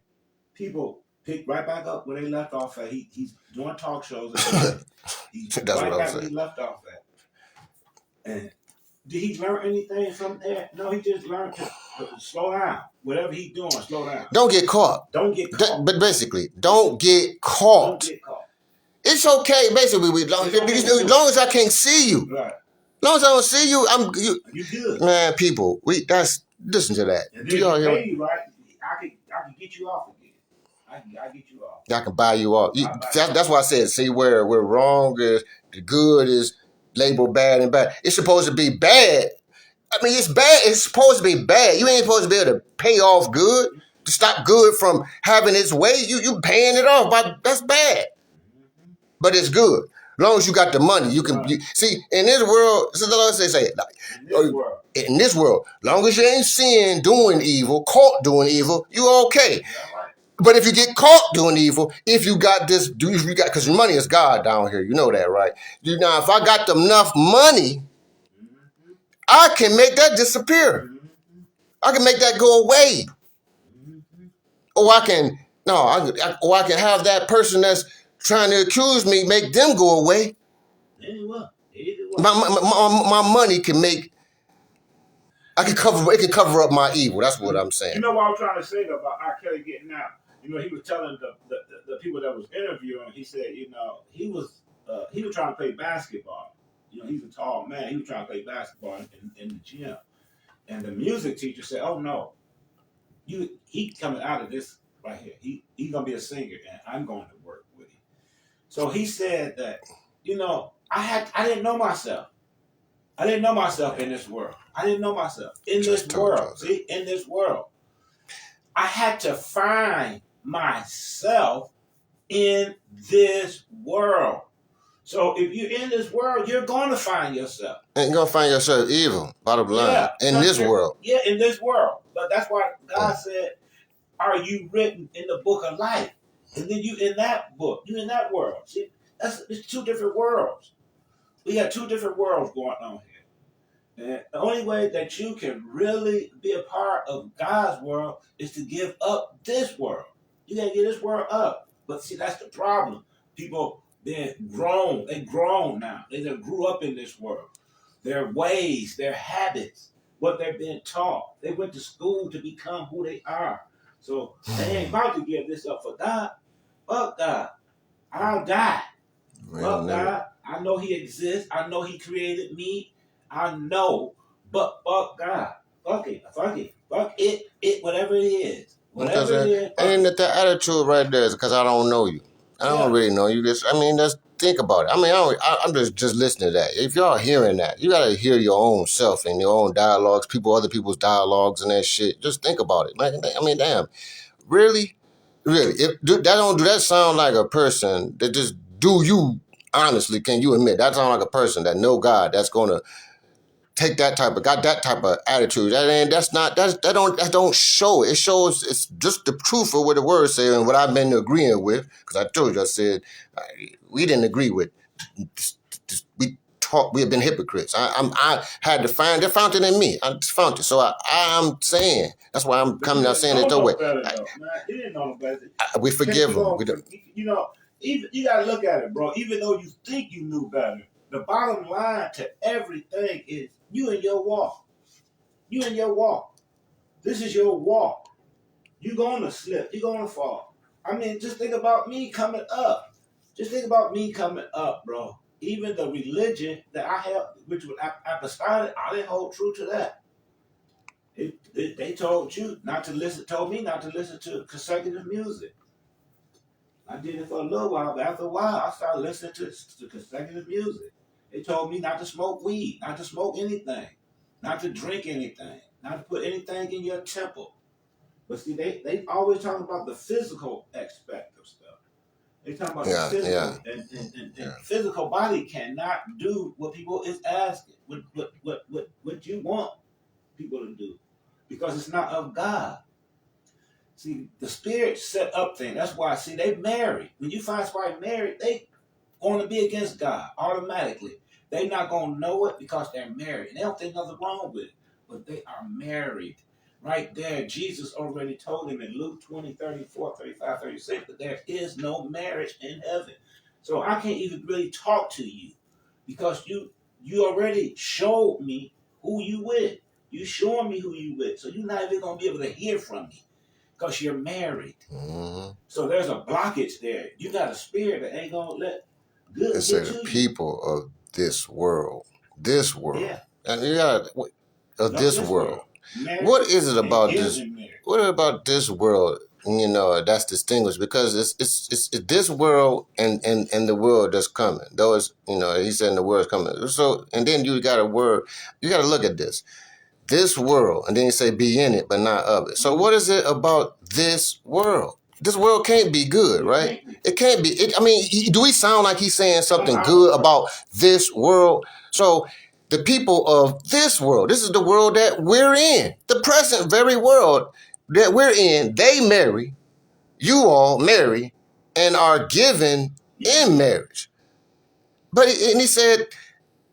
people pick right back up where they left off at. He's doing talk shows again. He's That's what right I was back where he saying. left off at. And did he learn anything from there? No, he just learned to slow down. Whatever he's doing, slow down. Don't get caught. Don't get caught. But basically, don't get Don't caught. get caught. It's okay. Basically, as long as I can't see you, Right. as long as I don't see you, You good. man. People, listen to that. And Do then y'all you hear? pay you right. I can get you off again. I get you off. I can buy you off. I'll buy you That's why I said, see where we're wrong is the good is labeled bad and bad. It's supposed to be bad. I mean, it's bad. It's supposed to be bad. You ain't supposed to be able to pay off good to stop good from having its way. You paying it off, but that's bad. But it's good. As long as you got the money, you can see in this world. So the Lord say it like, in this world. In this world, long as you ain't seeing doing evil, caught doing evil, you okay. Right. But if you get caught doing evil, if you got because money is God down here, you know that, right? Now, if I got enough money, I can make that disappear. I can make that go away, or I can have that person that's trying to accuse me make them go away. My money can make. It can cover up my evil. That's what I'm saying. You know what I'm trying to say about R. Kelly getting out? You know, he was telling the people that was interviewing, he said, you know, he was trying to play basketball. You know, he's a tall man. He was trying to play basketball in the gym. And the music teacher said, oh, no, he coming out of this right here. He's going to be a singer, and I'm going to work with him. So he said that, you know, I didn't know myself. I didn't know myself in this world. I didn't know myself in this world. See, in this world. I had to find myself in this world. So if you're in this world, you're going to find yourself. And you're going to find yourself evil, bottom line, in this world. Yeah, in this world. But that's why God said, are you written in the book of life? And then you in that book. You in that world. See, it's two different worlds. We got two different worlds going on here. And the only way that you can really be a part of God's world is to give up this world. You gotta give this world up. But see, that's the problem. People, they're grown. They grown now. They just grew up in this world. Their ways, their habits, what they're being taught. They went to school to become who they are. So they ain't about to give this up for God. Fuck God. I'll die. Fuck God. I know He exists. I know He created me. I know, but fuck God. Fuck it. Fuck it, whatever it is. Whatever it is. And that attitude right there is because I don't know you. I don't really know you. Just think about it. I mean, I'm just listening to that. If y'all hearing that, you gotta hear your own self and your own dialogues, other people's dialogues and that shit. Just think about it. I mean, damn, really. Do that sound like a person that just do you honestly? Can you admit that sound like a person that know God that's gonna take that type of attitude? That don't show it. It shows it's just the truth of what the word says and what I've been agreeing with. Because I told you, I said we didn't agree with. We have been hypocrites. I had to find the fountain in me. I just found it. So I'm saying that's why I'm coming out saying it the way. He didn't know no better. We forgive him. You know, even you gotta look at it, bro. Even though you think you knew better, the bottom line to everything is you and your walk. You and your walk. This is your walk. You're gonna slip. You're gonna fall. I mean, just think about me coming up. Just think about me coming up, bro. Even the religion that I have, which was apostolic, I didn't hold true to that. They told me not to listen to consecutive music. I did it for a little while, but after a while, I started listening to consecutive music. They told me not to smoke weed, not to smoke anything, not to drink anything, not to put anything in your temple. But see, they always talking about the physical aspect of stuff. They talking about the Yeah, yeah, physical, and yeah. physical body cannot do what people is asking, what you want people to do, because it's not of God. See, the spirit set up things. That's why, see, they married. When you find somebody married, they going to be against God automatically. They not going to know it because they're married. They don't think nothing wrong with it, but they are married. Right there, Jesus already told him in Luke 20, 34, 35, 36 that there is no marriage in heaven. So I can't even really talk to you because you already showed me who you with. You showing me who you with. So you're not even going to be able to hear from me because you're married. Mm-hmm. So there's a blockage there. You got a spirit that ain't going to let good It said get the to you. people of this world. This world. Yeah. And you got of this world. Married What is it and about is this? married. What about this world? That's distinguished because it's this world and the world that's coming. Those he said the world's coming. So and then you got a word. You got to look at this world, and then you say be in it, but not of it. So what is it about this world? This world can't be good, right? It can't be. Do we sound like he's saying something good about this world? So the people of this world, this is the world that we're in, the present very world that we're in. They marry, you all marry, and are given in marriage. But and he said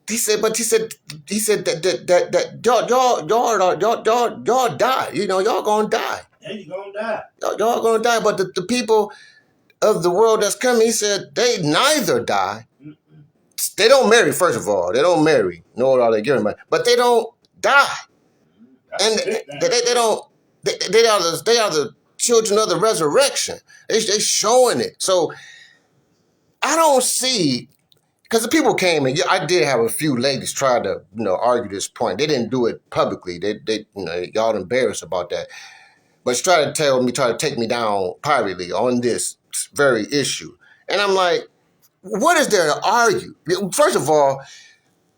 that y'all die. Y'all gonna die. And you're going to die. Y'all gonna die. But the people of the world that's coming, he said, they neither die. Mm-mm. They don't marry, first of all. They don't marry, nor are they given married. But they don't die. And they don't. They are the children of the resurrection. They showing it. So I don't see. Because the people came and I did have a few ladies try to, argue this point. They didn't do it publicly. They y'all embarrassed about that. But she tried to take me down privately on this very issue. And I'm like, what is there to argue? First of all,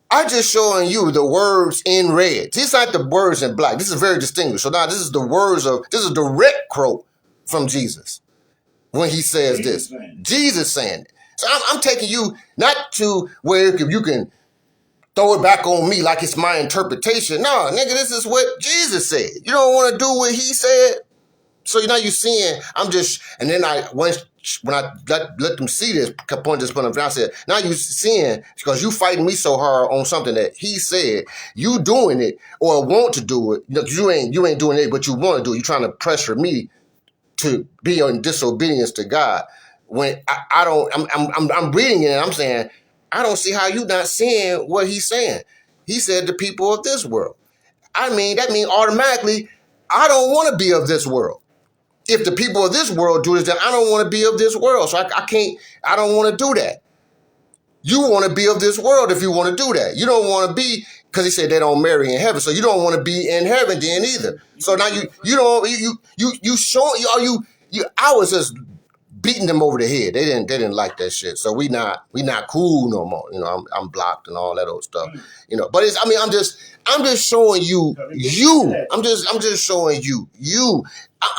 I'm just showing you the words in red. These aren't the words in black. This is very distinguished. So now this is a direct quote from Jesus when he says this. Jesus saying it. So I'm taking you not to where you can throw it back on me like it's my interpretation. No, nigga, this is what Jesus said. You don't want to do what he said? So now you're seeing, and then when I let them see this, point I said, now you seeing, because you fighting me so hard on something that he said, you doing it or want to do it. You ain't doing it, but you want to do it. You're trying to pressure me to be in disobedience to God. When I'm reading it and I'm saying, I don't see how you not seeing what he's saying. He said the people of this world. That means automatically, I don't want to be of this world. If the people of this world do this, then I don't want to be of this world. So I don't want to do that. You want to be of this world if you want to do that. You don't want to be, because he said they don't marry in heaven. So you don't want to be in heaven then either. So now I was just beating them over the head. They didn't like that shit. So we not cool no more. I'm blocked and all that old stuff. But I'm just showing you. I'm just showing you.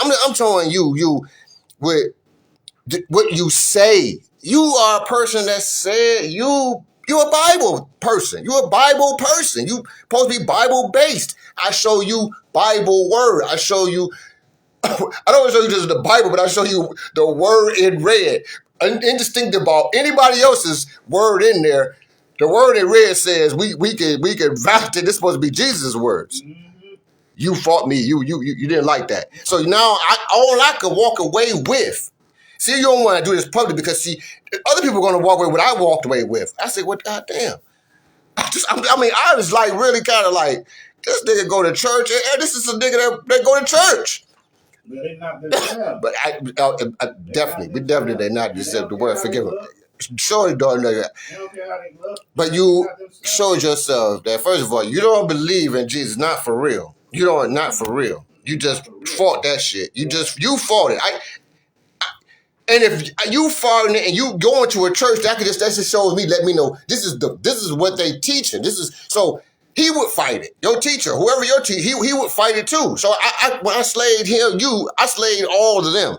I'm showing you with what you say. You are a person that said you're a Bible person. You're a Bible person. You supposed to be Bible based. I show you Bible word. I don't show you just the Bible, but I show you the word in red. Indistinct about anybody else's word in there. The word in red says we can validate this is supposed to be Jesus' words. Mm-hmm. You fought me. You didn't like that. So now all I could walk away with. See, you don't want to do this publicly because other people are going to walk away with what I walked away with. I said, what? Goddamn. I was like really kind of like, this nigga go to church. And this is a nigga that go to church. But they're not themselves. But definitely they're not themselves. The word forgive them. Surely don't know that. They don't care how they look. But you showed yourself that, first of all, you don't believe in Jesus, not for real. Not for real. You just fought that shit. You fought it. And if you following it and you going to a church, that just shows me, let me know this is what they teaching. This is so he would fight it. Your teacher, whoever your teacher, he would fight it too. So when I slayed him, I slayed all of them.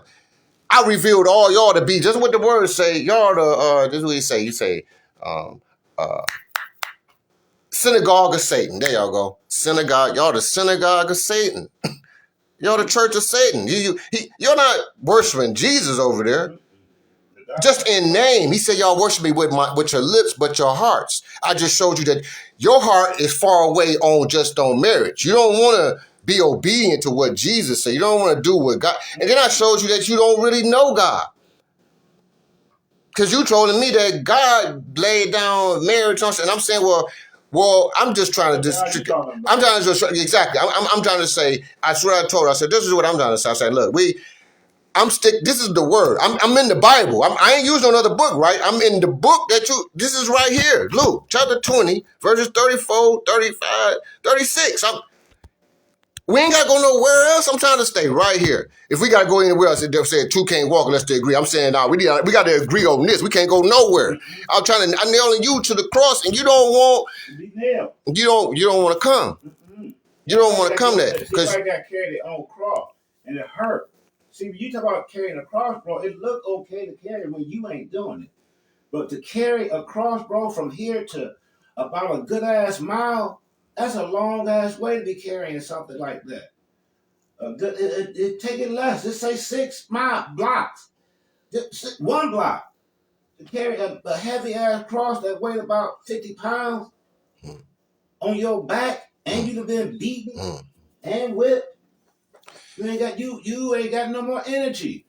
I revealed all y'all to be just what the words say. Y'all this is what he say. You say, synagogue of Satan. There y'all go. Synagogue. Y'all the synagogue of Satan. Y'all the church of Satan. You're not worshiping Jesus over there. Just in name. He said y'all worship me with your lips, but your hearts. I just showed you that your heart is far away on marriage. You don't want to be obedient to what Jesus said. You don't want to do what God. And then I showed you that you don't really know God. Because you told me that God laid down marriage on, and I'm saying, well, I'm just trying to I'm trying to exactly. I'm trying to say. I swear I told her. I said, this is what I'm trying to say. I said, look, this is the word. I'm in the Bible. I ain't using another book, right? I'm in the book this is right here. Luke chapter 20, verses 34, 35, 36. We ain't got to go nowhere else. I'm trying to stay right here. If we got to go anywhere else, they're saying two can't walk unless they agree. I'm saying, we got to agree on this. We can't go nowhere. I'm nailing you to the cross, and you don't want to come. You don't want to come there. Because I got carried on cross, and it hurt. See, when you talk about carrying a cross, bro, it look okay to carry when you ain't doing it. But to carry a cross, bro, from here to about a good-ass mile, that's a long-ass way to be carrying something like that. Take it less. Just say 6 blocks. Just 1 block. To carry a heavy-ass cross that weighed about 50 pounds on your back, and you have been beaten and whipped. You ain't got no more energy.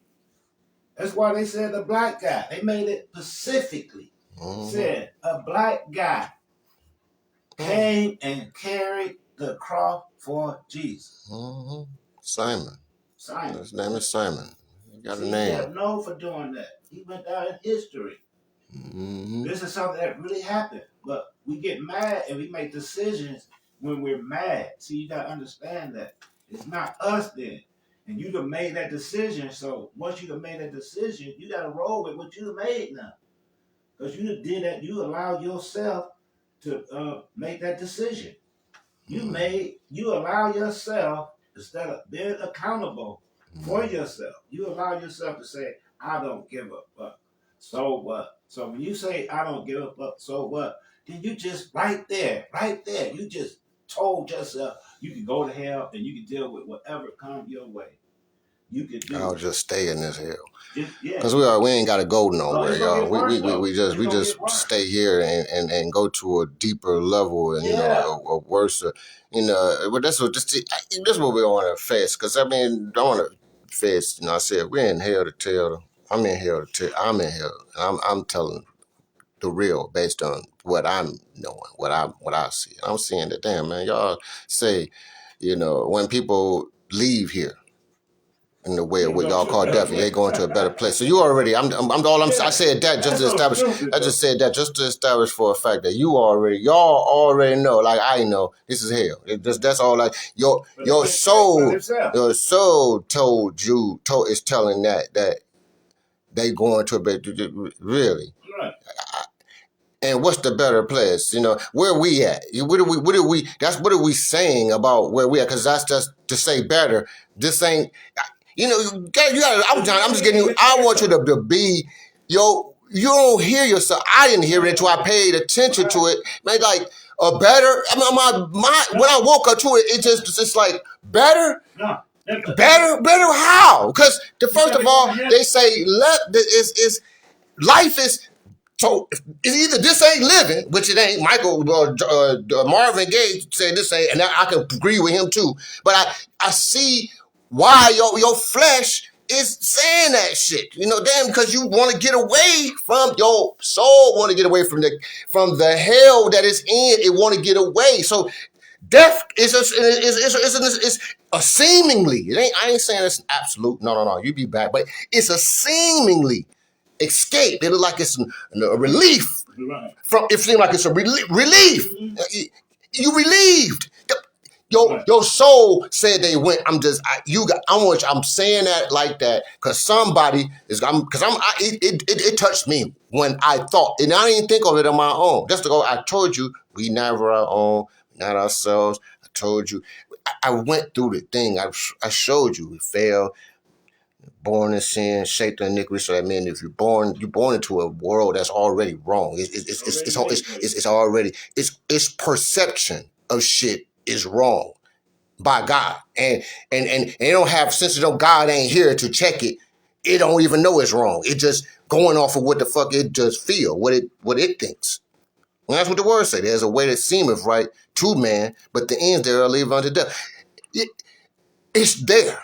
That's why they said the black guy. They made it specifically. Said a black guy came and carried the cross for Jesus. Simon. His name is Simon. He got a name. He got known for doing that. He went down in history. This is something that really happened. But we get mad and we make decisions when we're mad. See, you got to understand that. It's not us then. And you done made that decision. So once you done made that decision, you got to roll with what you done made now. Because you did that. You allowed yourself to make that decision. You allow yourself, instead of being accountable for yourself, you allow yourself to say, I don't give a fuck. So what? So when you say, I don't give a fuck, so what? Then you just right there, you just told yourself you can go to hell and you can deal with whatever comes your way. You can do. I'll just stay in this hell. Because we ain't got to go nowhere, y'all. We just stay here and go to a deeper level and a worse. But that's what this is what we want to face. Because I mean, I want to face. I said we're in hell to tell. I'm in hell to tell. I'm in hell. And I'm telling the real based on what I'm knowing, what I see. I'm seeing that, damn man, y'all say, when people leave here in the way of what y'all call death, they going to a better place. So you already, I said that just to establish. I just said that just to establish for a fact that y'all already know, like I know, this is hell. That's all. Like your soul is telling that they going to a better, really. Right. And what's the better place? Where we at? What are we saying about where we at? Because that's just to say better. This ain't. You gotta. I'm just getting you. I want you to be. You don't hear yourself. I didn't hear it until I paid attention to it. Man, like a better. I mean, when I woke up to it, it's like better. No. Better how? Because first of all, they say life is. So it's either this ain't living, which it ain't. Michael Marvin Gaye said this ain't, and I can agree with him too. But I see why your flesh is saying that shit. Damn, because you want to get away from your soul, want to get away from the hell that is in. It want to get away. So death is a seemingly. I ain't saying it's absolute. No. You be back, but it's a seemingly escape. It look like it's a relief. Right. It seems like it's a relief. You relieved. Your soul said they went. I'm saying that like that because somebody is. It touched me when I thought, and I didn't think of it on my own. Just to go, I told you we never our own, not ourselves. I told you. I went through the thing. I showed you. We failed. Born in sin, shaped in iniquity. So that means if you're born into a world that's already wrong. It's already its perception of shit is wrong by God, and they don't have since God ain't here to check it. It don't even know it's wrong. It just going off of what the fuck it just feel, what it thinks. And that's what the word say. There's a way that seemeth right to man, but the ends thereof leave unto death. It's there.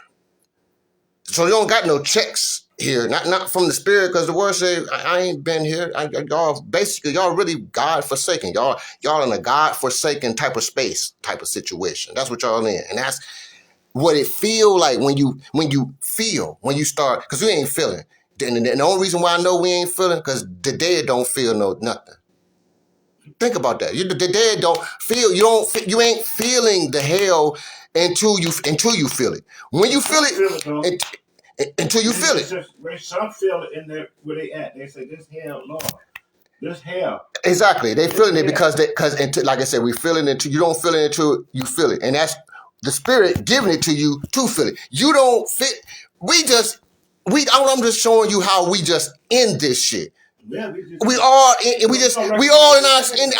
So you don't got no checks here, not from the spirit, because the word says I ain't been here. Y'all really God forsaken. Y'all in a God forsaken type of space, type of situation. That's what y'all in, and that's what it feel like when you start, because we ain't feeling. And the only reason why I know we ain't feeling because the dead don't feel nothing. Think about that. The dead don't feel. You ain't feeling the hell until you feel it. When you feel it, until you feel it. Some feel it in there where they at. They say, "This hell, Lord, this hell." Exactly, they feeling it because like I said, we feeling it. You don't feel it until you feel it, and that's the spirit giving it to you to feel it. You don't fit. I'm just showing you how we just end this shit. Yeah, we all in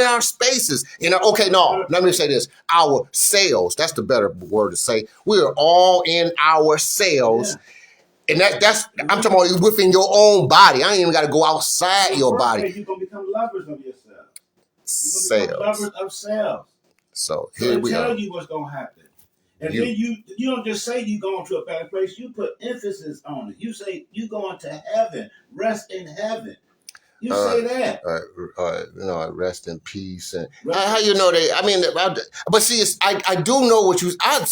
our spaces. Okay, no, let me say this: our cells. That's the better word to say. We are all in our cells. Yeah. And that's I'm talking about within your own body. I ain't even got to go outside your body. You're gonna become lovers of yourself. You're gonna become lovers of self. So here we are. Tell you what's gonna happen. And then you don't just say you going to a better place. You put emphasis on it. You say you going to heaven, rest in heaven. You say that. Rest in peace. And how you know they? I mean, but see, I do know what I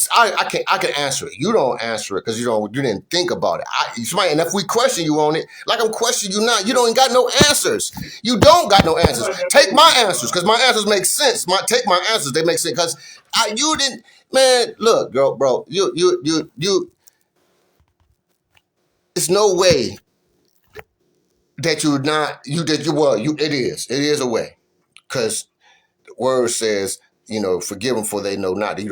can answer it. You don't answer it because you didn't think about it. And if we question you on it, like I'm questioning you now, you don't got no answers. You don't got no answers. Take my answers because my answers make sense. Take my answers; they make sense because you didn't. Man, look, girl, bro, you. It's no way that it is a way, because the word says, forgive them for they know not. You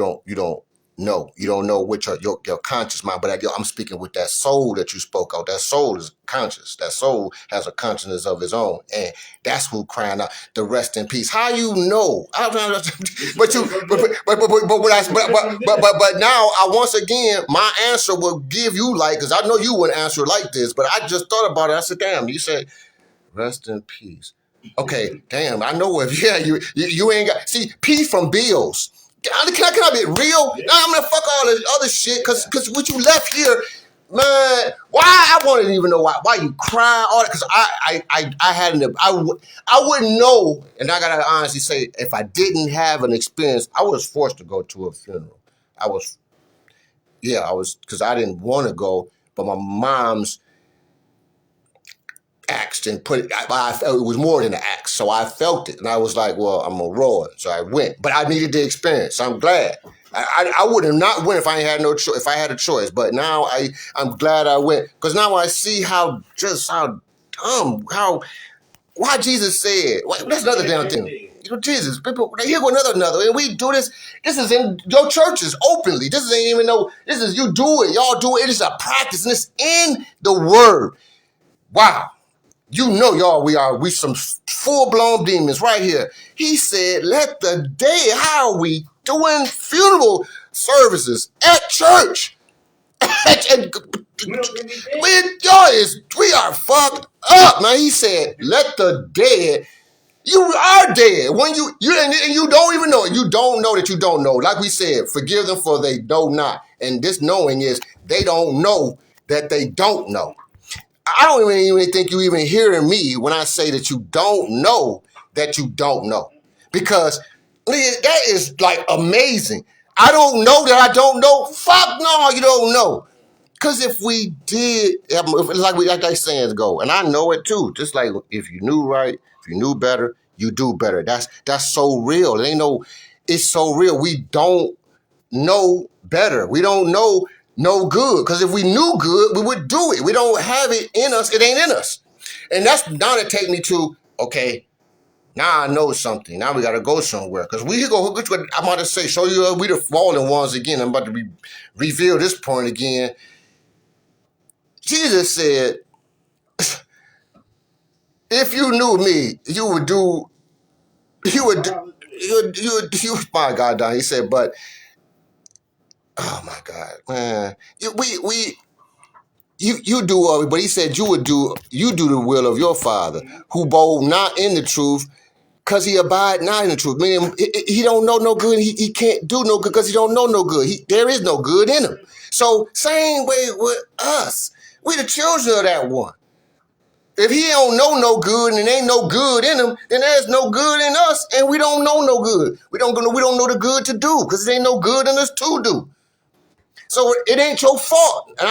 don't know which are your conscious mind, but I'm speaking with that soul that you spoke of. That soul is conscious. That soul has a consciousness of its own, and that's who crying out the rest in peace. How you know? But now once again my answer will give you because I know you wouldn't answer like this, but I just thought about it. I said, damn, you said rest in peace. Okay, damn, I know you ain't got peace from bills. Can I be real? Yeah. I'm gonna fuck all this other shit because what you left here, man. Why I want to even know why you cry all that, because I wouldn't know, and I gotta honestly say, if I didn't have an experience, I was forced to go to a funeral. I was because I didn't want to go, but my mom's asked and put it. I felt it was more than an axe, so I felt it, and I was like, "Well, I'm gonna roll it." So I went, but I needed the experience. So I'm glad. I would have not went if I had no choice. If I had a choice, but now I'm glad I went, because now I see how dumb why Jesus said. That's another damn thing. Jesus, people, here go another, and we do this. This is in your churches openly. This ain't even no. This is you do it. Y'all do it. It is a practice, and it's in the word. Wow. Y'all, we some full-blown demons right here. He said, let the dead, how are we doing funeral services at church? We are fucked up, man. He said, let the dead, you are dead. When you don't even know it. You don't know that you don't know. Like we said, forgive them for they know not. And this knowing is they don't know that they don't know. I don't even think you even hearing me when I say that you don't know that you don't know. Because that is like amazing. I don't know that I don't know. Fuck no, you don't know. Because if we did, like they saying go, and I know it too. Just like if you knew right, if you knew better, you do better. That's so real. It ain't no, it's so real. We don't know better. We don't know no good. Because if we knew good, we would do it. We don't have it in us. It ain't in us. And that's now to take me to, okay, now I know something. Now we got to go somewhere. Because I'm about to say, show you we the fallen ones again. I'm about to reveal this point again. Jesus said, if you knew me, my God, Don. He said, but, oh my God, man. You do, but he said you do the will of your Father, who bold not in the truth, because he abide not in the truth. Meaning he don't know no good. He can't do no good because he don't know no good. There is no good in him. So same way with us. We the children of that one. If he don't know no good and ain't no good in him, then there's no good in us, and we don't know no good. We don't know the good to do because there ain't no good in us to do. So it ain't your fault. And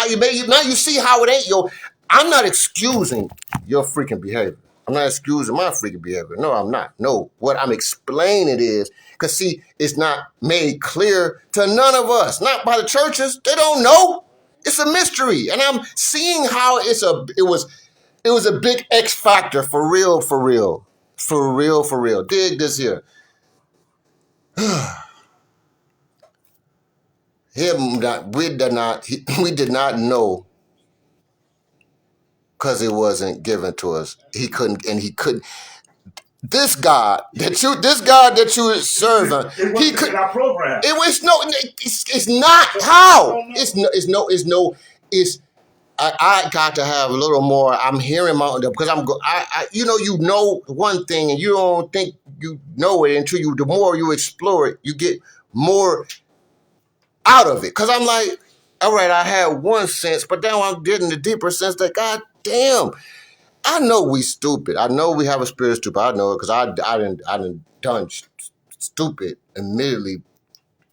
now you see how it ain't your. I'm not excusing your freaking behavior. I'm not excusing my freaking behavior. No, I'm not. No, what I'm explaining is, because see, it's not made clear to none of us, not by the churches. They don't know. It's a mystery. And I'm seeing how it was a big X factor for real, for real. For real, for real. Dig this here. We did not know because it wasn't given to us. He couldn't. This God that you serving, he could. Our program. It was no. It's not how. It's. I got to have a little more. I'm hearing my because you know one thing and you don't think you know it until the more you explore it, you get more out of it. Because I'm like, all right, I had one sense, but now I'm getting the deeper sense that God damn. I know we stupid. I know we have a spirit of stupid. I know it because I done done stupid, admittedly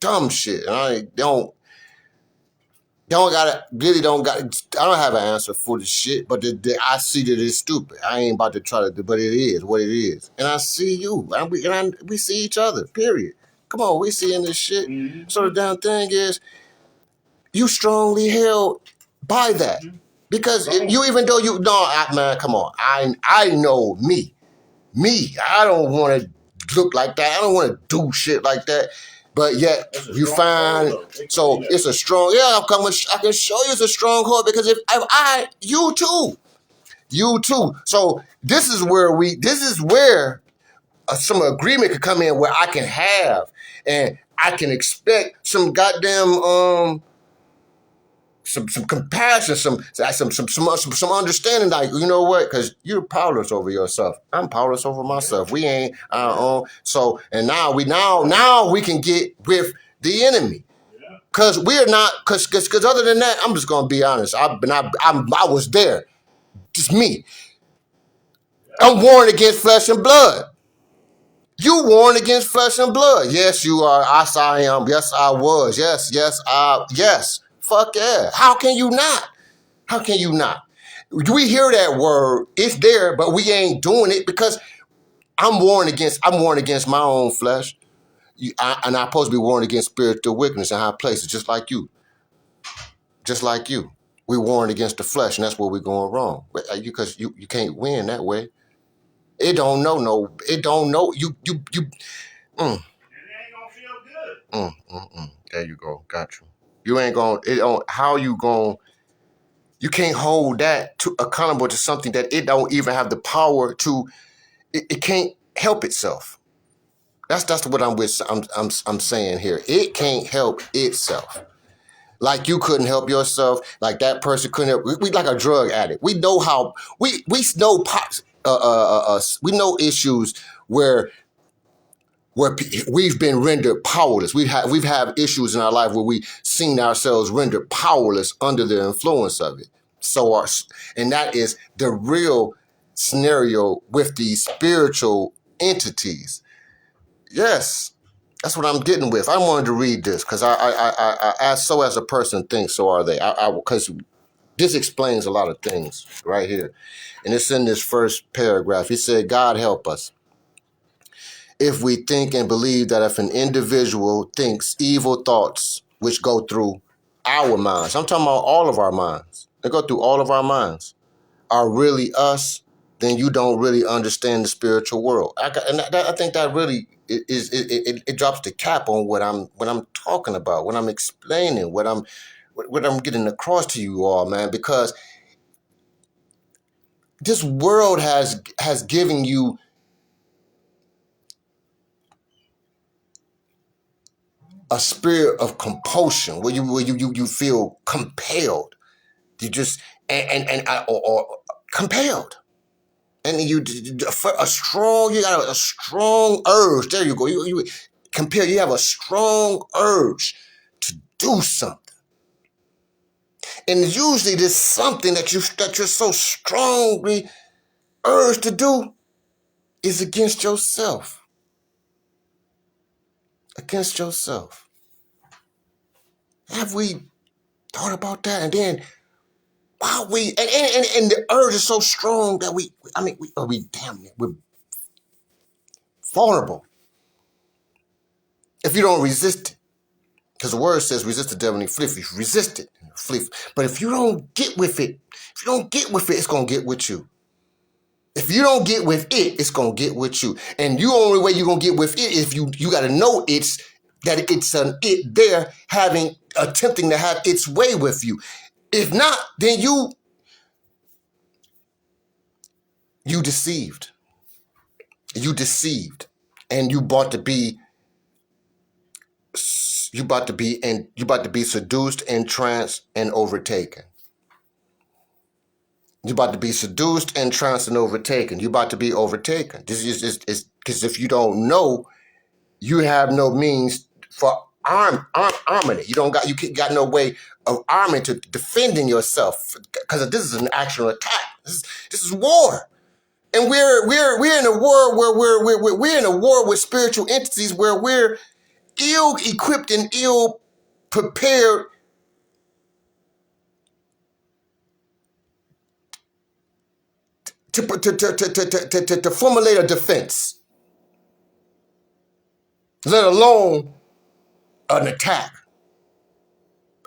dumb shit. And I don't I don't have an answer for the shit, but I see that it's stupid. I ain't about to try to, but it is what it is. And I see you, and we see each other, period. Come on, we seeing this shit. Mm-hmm. So the damn thing is, you strongly held by that. Mm-hmm. Because even though man, come on. I know me. I don't want to look like that. I don't want to do shit like that. But yet you find it's a strong. Yeah, I can show you it's a stronghold because if you too. So this is where some agreement could come in where I can have and I can expect some goddamn some compassion, some understanding. Like, you know what? Because you're powerless over yourself. I'm powerless over myself. We ain't our own. So, and now we can get with the enemy. Because we're not. Because other than that, I'm just gonna be honest. I was there. Just me. I'm warned against flesh and blood. You warned against flesh and blood. Yes, you are. I am. Yes, I was. Yes. Fuck yeah. How can you not? How can you not? We hear that word. It's there, but we ain't doing it because I'm warned against my own flesh. And I'm supposed to be warned against spiritual wickedness in high places, just like you. Just like you. We warned against the flesh, and that's where we're going wrong. Because you can't win that way. It don't know. You. It ain't gonna feel good. There you go. Got you. You ain't gonna. How you gonna? You can't hold that accountable to something that it don't even have the power to. It can't help itself. That's what I'm saying here. It can't help itself. Like you couldn't help yourself. Like that person couldn't help. We like a drug addict. We know how. We know we know issues where we've been rendered powerless. We've had issues in our life where we've seen ourselves rendered powerless under the influence of it. And that is the real scenario with these spiritual entities. Yes, that's what I'm getting with. I wanted to read this because as a person thinks, so are they. Because this explains a lot of things right here. And it's in this first paragraph. He said, God help us. if we think and believe that if an individual thinks evil thoughts which go through our minds, I'm talking about all of our minds, they go through all of our minds, are really us, then you don't really understand the spiritual world. I think that really it drops the cap on what I'm talking about, what I'm explaining, what I'm getting across to you all, man, because this world has given you a spirit of compulsion where you feel compelled. You just or compelled, and you got a strong urge. There you go. You compare. You have a strong urge to do something, and usually there's something that you're so strongly urged to do is against yourself. Against yourself. Have we thought about that? And then wow, and the urge is so strong that we damn it, we're vulnerable if you don't resist it. Because the word says resist the devil and he flee. If you resist it, flee. But if you don't get with it, it's gonna get with you. If you don't get with it, it's gonna get with you. And the only way you're gonna get with it is you gotta know it's an it there attempting to have its way with you. If not, then you deceived. You deceived. And you about to be seduced, entranced, and overtaken. You're about to be seduced, entranced, and overtaken. You're about to be overtaken. This is because if you don't know, you have no means for arming it. You got no way of arming to defending yourself because this is an actual attack. This is war. And we're in a war where we're in a war with spiritual entities where we're ill-equipped and ill-prepared to formulate a defense, let alone an attack,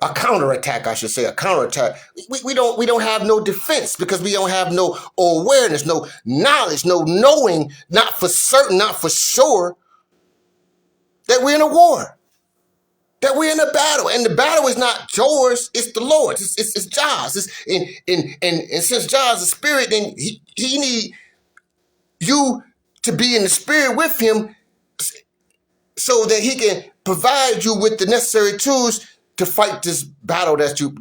a counterattack, I should say, a counterattack. We don't have no defense because we don't have no awareness, no knowledge, no knowing, not for certain, not for sure, that we're in a war, that we're in a battle. And the battle is not yours, it's the Lord's. It's God's. And since God's a spirit, then he need you to be in the spirit with him so that he can provide you with the necessary tools to fight this battle that's you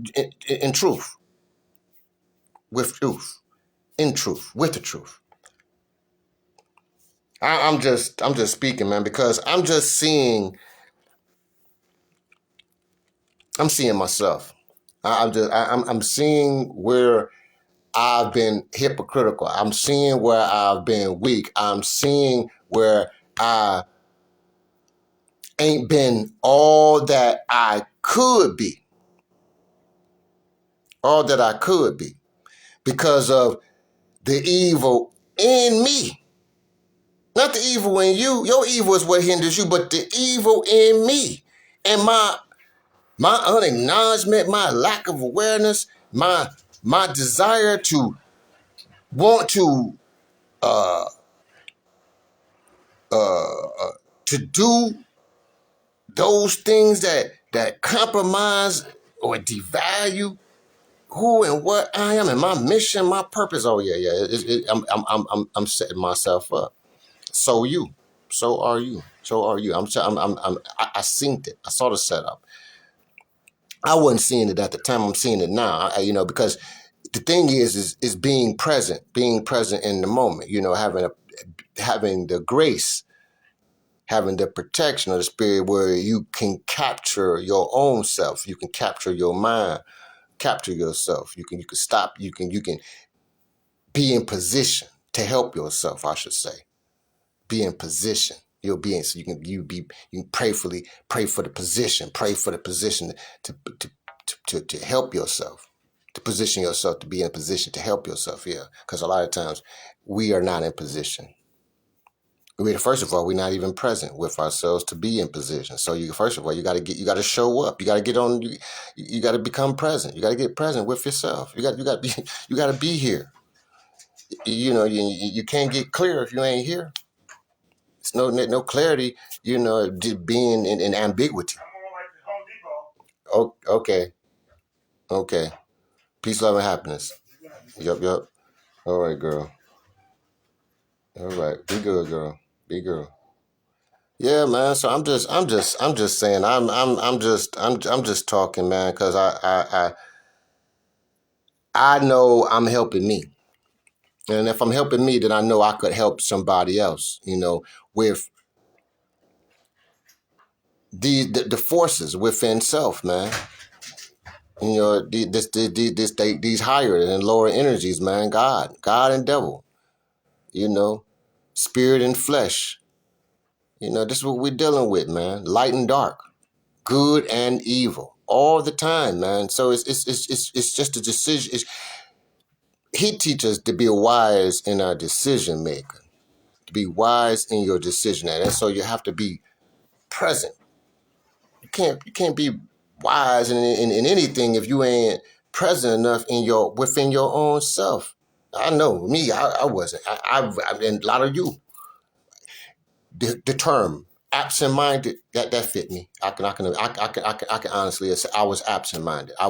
in truth, with truth, in truth, with the truth. I'm just speaking, man, because I'm seeing myself. I'm seeing where I've been hypocritical. I'm seeing where I've been weak. I'm seeing where I ain't been all that I could be. All that I could be. Because of the evil in me. Not the evil in you. Your evil is what hinders you, but the evil in me. And my unacknowledgement, my lack of awareness, my desire to want to do those things that compromise or devalue who and what I am and my mission, my purpose. Oh yeah. I'm setting myself up. So are you. I seen it. I saw the setup. I wasn't seeing it at the time. I'm seeing it now. Because the thing is being present in the moment. Having the grace, having the protection of the spirit, where you can capture your own self. You can capture your mind, capture yourself. You can stop. You can be in position to help yourself. I should say, be in position. You'll be in, so you can prayerfully pray for the position. Pray for the position to help yourself, to position yourself to be in a position to help yourself. Yeah, because a lot of times we are not in position. First of all, we're not even present with ourselves to be in position. So first of all, you got to show up. You got to get on. You got to become present. You got to get present with yourself. You got to be you got to be here. You can't get clear if you ain't here. It's no clarity. Just being in ambiguity. Oh, okay, okay. Peace, love, and happiness. Yep. All right, girl. All right, be good, girl. Be girl. Yeah, man. So I'm just saying. I'm just talking, man, because I know I'm helping me, and if I'm helping me, then I know I could help somebody else. With the forces within self, man. These higher and lower energies, man. God and devil. Spirit and flesh. This is what we're dealing with, man. Light and dark. Good and evil all the time, man. So it's just a decision. He teaches us to be wise in our decision making, to be wise in your decision, and so you have to be present. You can't be wise in anything if you ain't present enough within your own self. I know me, I wasn't. And a lot of you, the term absent-minded, that fit me. I can honestly say I was absent-minded. I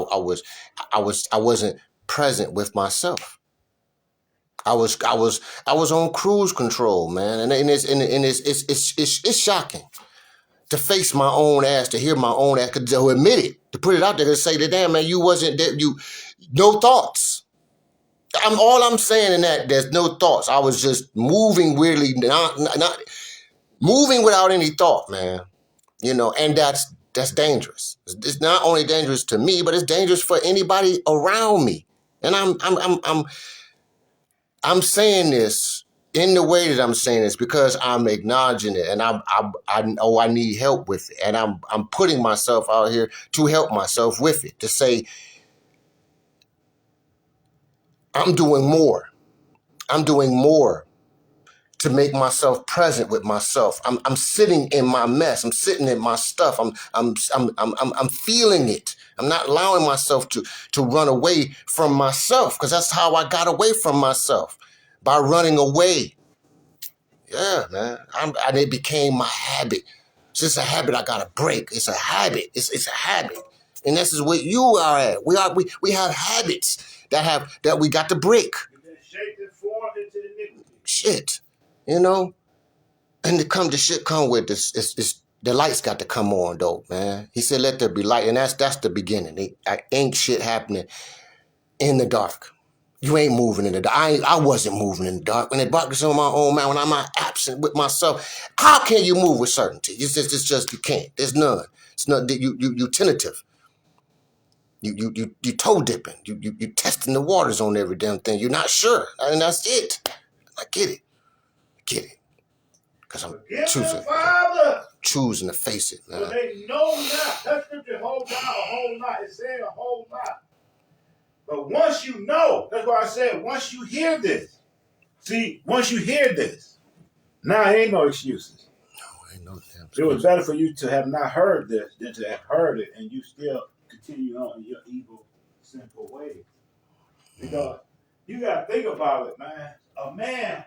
wasn't present with myself. I was on cruise control, man, and it's shocking to face my own ass, to hear my own ass, to admit it, to put it out there, to say that, damn, man, you wasn't there, no thoughts. I'm saying in that there's no thoughts. I was just moving weirdly, not moving without any thought, man. And that's dangerous. It's not only dangerous to me, but it's dangerous for anybody around me. And I'm saying this in the way that I'm saying this because I'm acknowledging it, and I know I need help with it, and I'm putting myself out here to help myself with it, to say I'm doing more. I'm doing more to make myself present with myself. I'm sitting in my mess. I'm sitting in my stuff. I'm feeling it. I'm not allowing myself to run away from myself, because that's how I got away from myself, by running away. Yeah, man. And it became my habit. It's just a habit I gotta break. It's a habit. It's a habit. And this is what you are at. We have habits that we got to break. Shit. And the shit come with this. It's the lights got to come on though, man. He said, "Let there be light," and that's the beginning. Ain't shit happening in the dark. You ain't moving in the dark. I wasn't moving in the dark. When the darkness on my own, man, when I'm not absent with myself, how can you move with certainty? It's just you can't. There's none. It's not you tentative. You toe dipping. You testing the waters on every damn thing. You're not sure, and that's it. I get it. Because I'm choosing to face it, man. So they know not. That scripture holds down a whole lot. It said a whole lot. But once you know, that's why I said, once you hear this, once you hear this, now ain't no excuses. No, ain't no damn excuses. It was better for you to have not heard this than to have heard it and you still continue on in your evil, sinful ways. Because you got to think about it, man. A man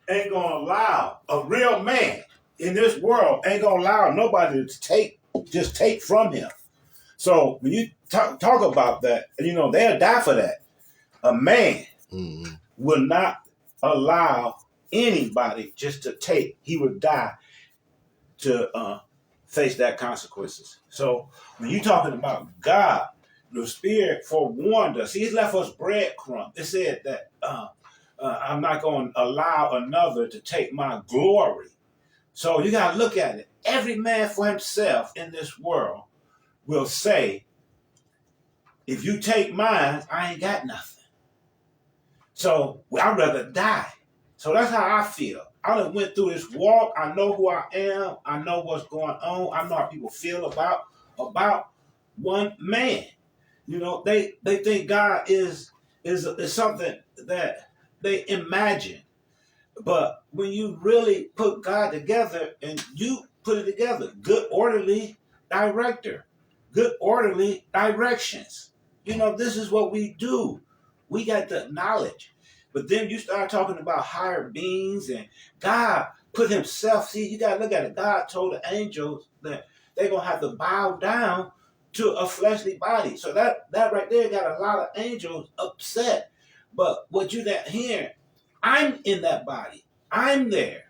ain't going to allow, a real man in this world ain't going to allow nobody to just take from him. So when you talk about that, they'll die for that. A man will not allow anybody just to take. He would die to face that consequences. So when you're talking about God, the Spirit forewarned us. He's left us breadcrumbs. It said that I'm not going to allow another to take my glory. So you got to look at it. Every man for himself in this world will say, if you take mine, I ain't got nothing. So I'd rather die. So that's how I feel. I done went through this walk. I know who I am. I know what's going on. I know how people feel about one man. They think God is something that they imagine. But when you really put God together and you put it together, good orderly director, good orderly directions. This is what we do. We got the knowledge. But then you start talking about higher beings and God put himself. See, you got to look at it. God told the angels that they're going to have to bow down to a fleshly body. So that right there got a lot of angels upset. But what you not hearing, I'm in that body. I'm there.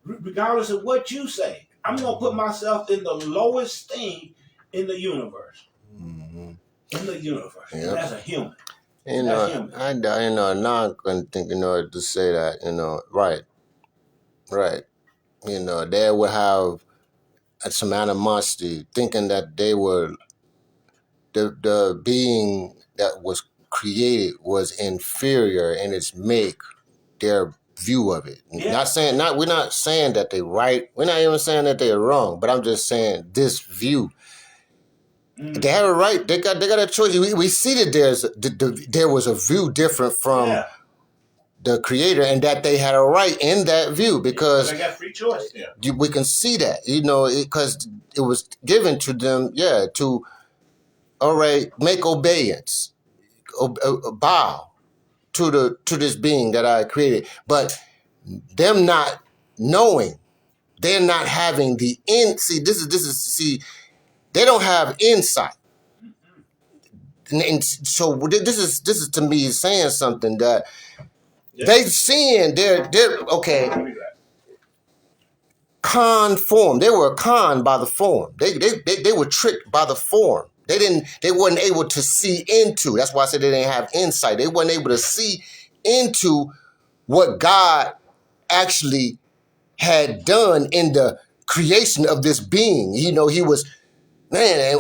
Regardless of what you say. I'm going to put myself in the lowest thing in the universe. Mm-hmm. In the universe. Yep. And that's a human. Now I'm going to think, to say that, right. They would have some animosity, thinking that they were the being that was created was inferior in its make, their view of it. Yeah. We're not saying that they right. We're not even saying that they're wrong. But I'm just saying this view. They have a right. They got a choice. We see that there was a view different from the creator, and that they had a right in that view because they got free choice. Yeah. We can see that, because it was given to them, to all right, make obedience, bow to this being that I created, but them not knowing, they're not having the see, they don't have insight. And so this is to me saying something that they seeing they're okay. Conformed. They were conned by the form. They were tricked by the form. They weren't able to see into. That's why I said they didn't have insight. They weren't able to see into what God actually had done in the creation of this being. He was, man,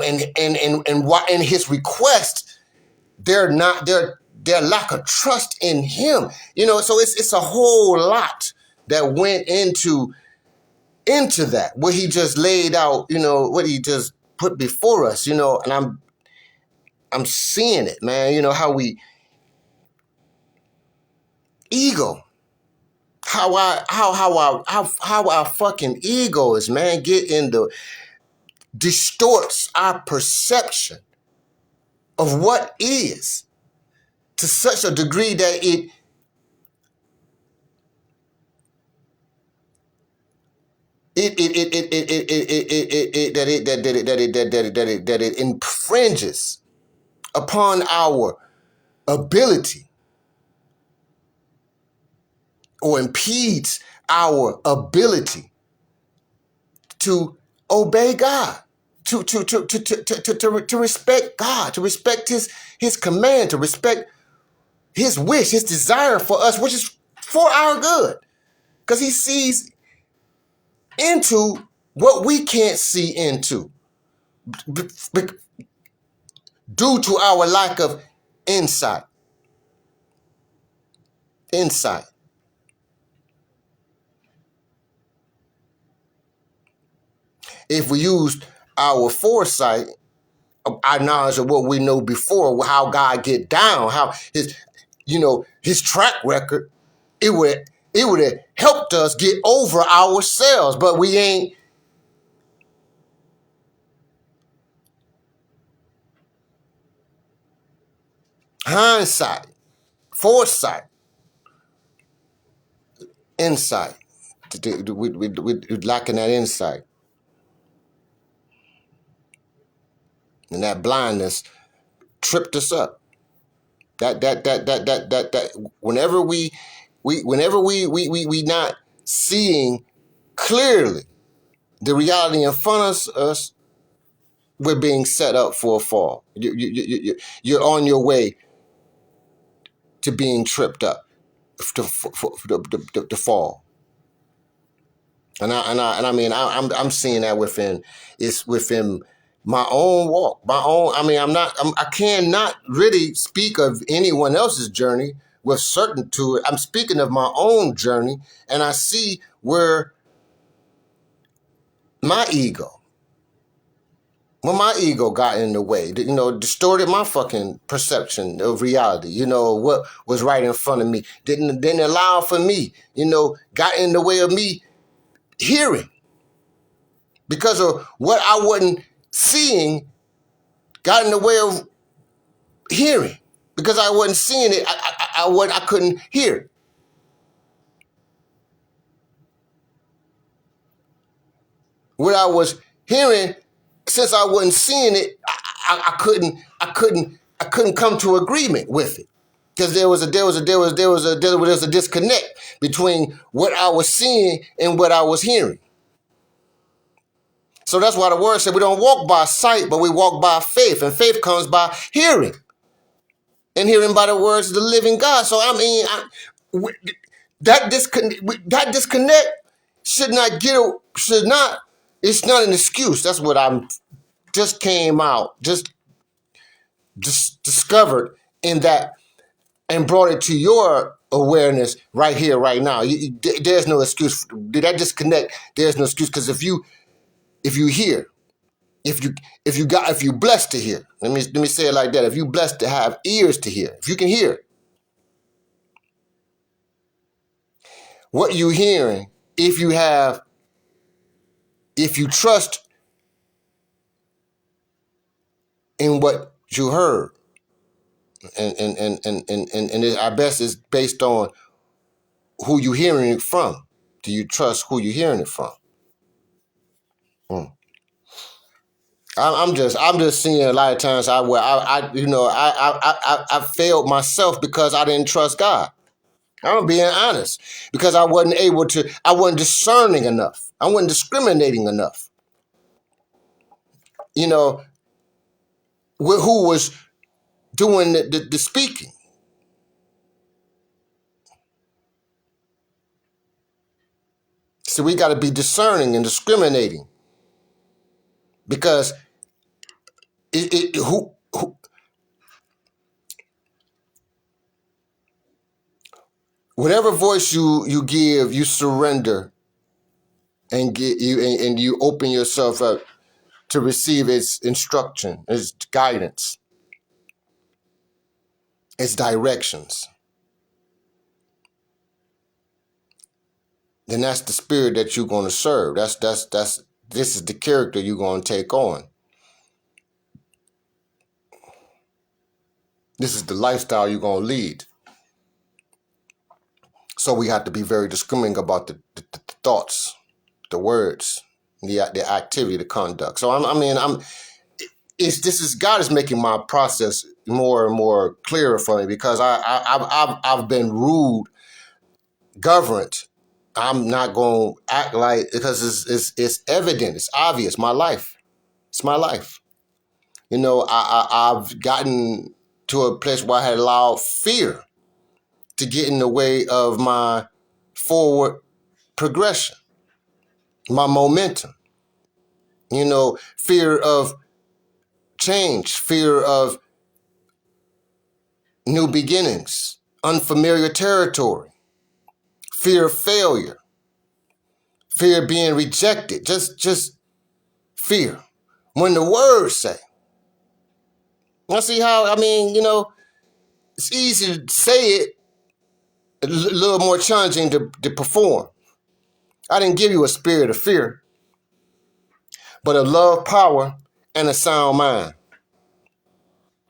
and why in his request, their lack of trust in him. So it's a whole lot that went into that, what he just laid out, what he just put before us, and I'm seeing it, man. How we ego, how our fucking egos, man, distorts our perception of what is to such a degree that it infringes upon our ability, or impedes our ability to obey God, to respect God, to respect his command, to respect his wish, his desire for us, which is for our good. Because he sees into what we can't see into due to our lack of insight. If we used our foresight, our knowledge of what we know before, how God get down, how his track record, it would have helped us get over ourselves, but we ain't. Hindsight, foresight, insight. We're lacking that insight, and that blindness tripped us up. That whenever we not seeing clearly the reality in front of us, we're being set up for a fall. You're on your way to being tripped up, to fall. And I mean, I'm seeing that within my own walk, my own. I mean, I cannot really speak of anyone else's journey with certainty. I'm speaking of my own journey, and I see where my ego when my ego got in the way, distorted my fucking perception of reality, what was right in front of me, didn't allow for me, got in the way of me hearing because of what I wasn't seeing, got in the way of hearing because I wasn't seeing it. I couldn't hear it. What I was hearing, since I wasn't seeing it, I couldn't come to agreement with it because there was a disconnect between what I was seeing and what I was hearing. So that's why the word said we don't walk by sight, but we walk by faith, and faith comes by hearing, and hearing by the words of the living God. So I mean, that disconnect should not. It's not an excuse. That's what I'm just came out, just discovered in that and brought it to your awareness right here, right now. There's no excuse. That disconnect, there's no excuse. Because if you hear, if you blessed to hear, let me say it like that. If you blessed to have ears to hear, if you can hear what you hearing, if you trust in what you heard, and I best is based on who you hearing it from. Do you trust who you're hearing it from? I'm just seeing a lot of times I failed myself because I didn't trust God. I'm being honest because I wasn't discerning enough. I wasn't discriminating enough. Who was doing the speaking. So we got to be discerning and discriminating because who whatever voice you give, you surrender and you open yourself up to receive its instruction, its guidance, its directions. Then that's the spirit that you're going to serve. This is the character you're going to take on. This is the lifestyle you're going to lead. So we have to be very discriminating about the thoughts, the words, the activity, the conduct. So God is making my process more and more clearer for me because I've been ruled, governed. I'm not going to act like, because it's evident, it's obvious. My life, it's my life. I've gotten to a place where I had allowed fear to get in the way of my forward progression, my momentum. Fear of change, fear of new beginnings, unfamiliar territory, fear of failure, fear of being rejected, just fear. When the words say, I see how, it's easy to say it, a little more challenging to perform. I didn't give you a spirit of fear, but of love, power, and a sound mind.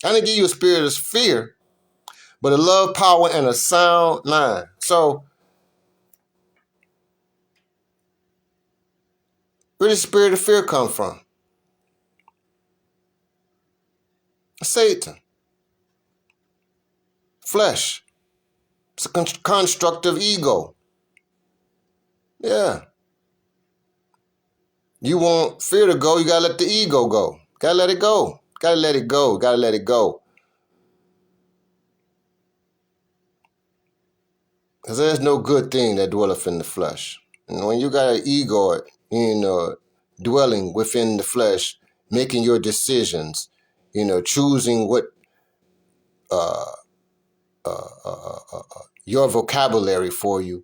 I didn't give you a spirit of fear, but of love, power, and a sound mind. So, where does the spirit of fear come from? Satan. Flesh. It's a construct of ego. Yeah. You want fear to go, you gotta let the ego go. Gotta let it go. Gotta let it go. Gotta let it go. Because there's no good thing that dwelleth in the flesh. And when you got an ego, dwelling within the flesh, making your decisions, choosing what your vocabulary for you,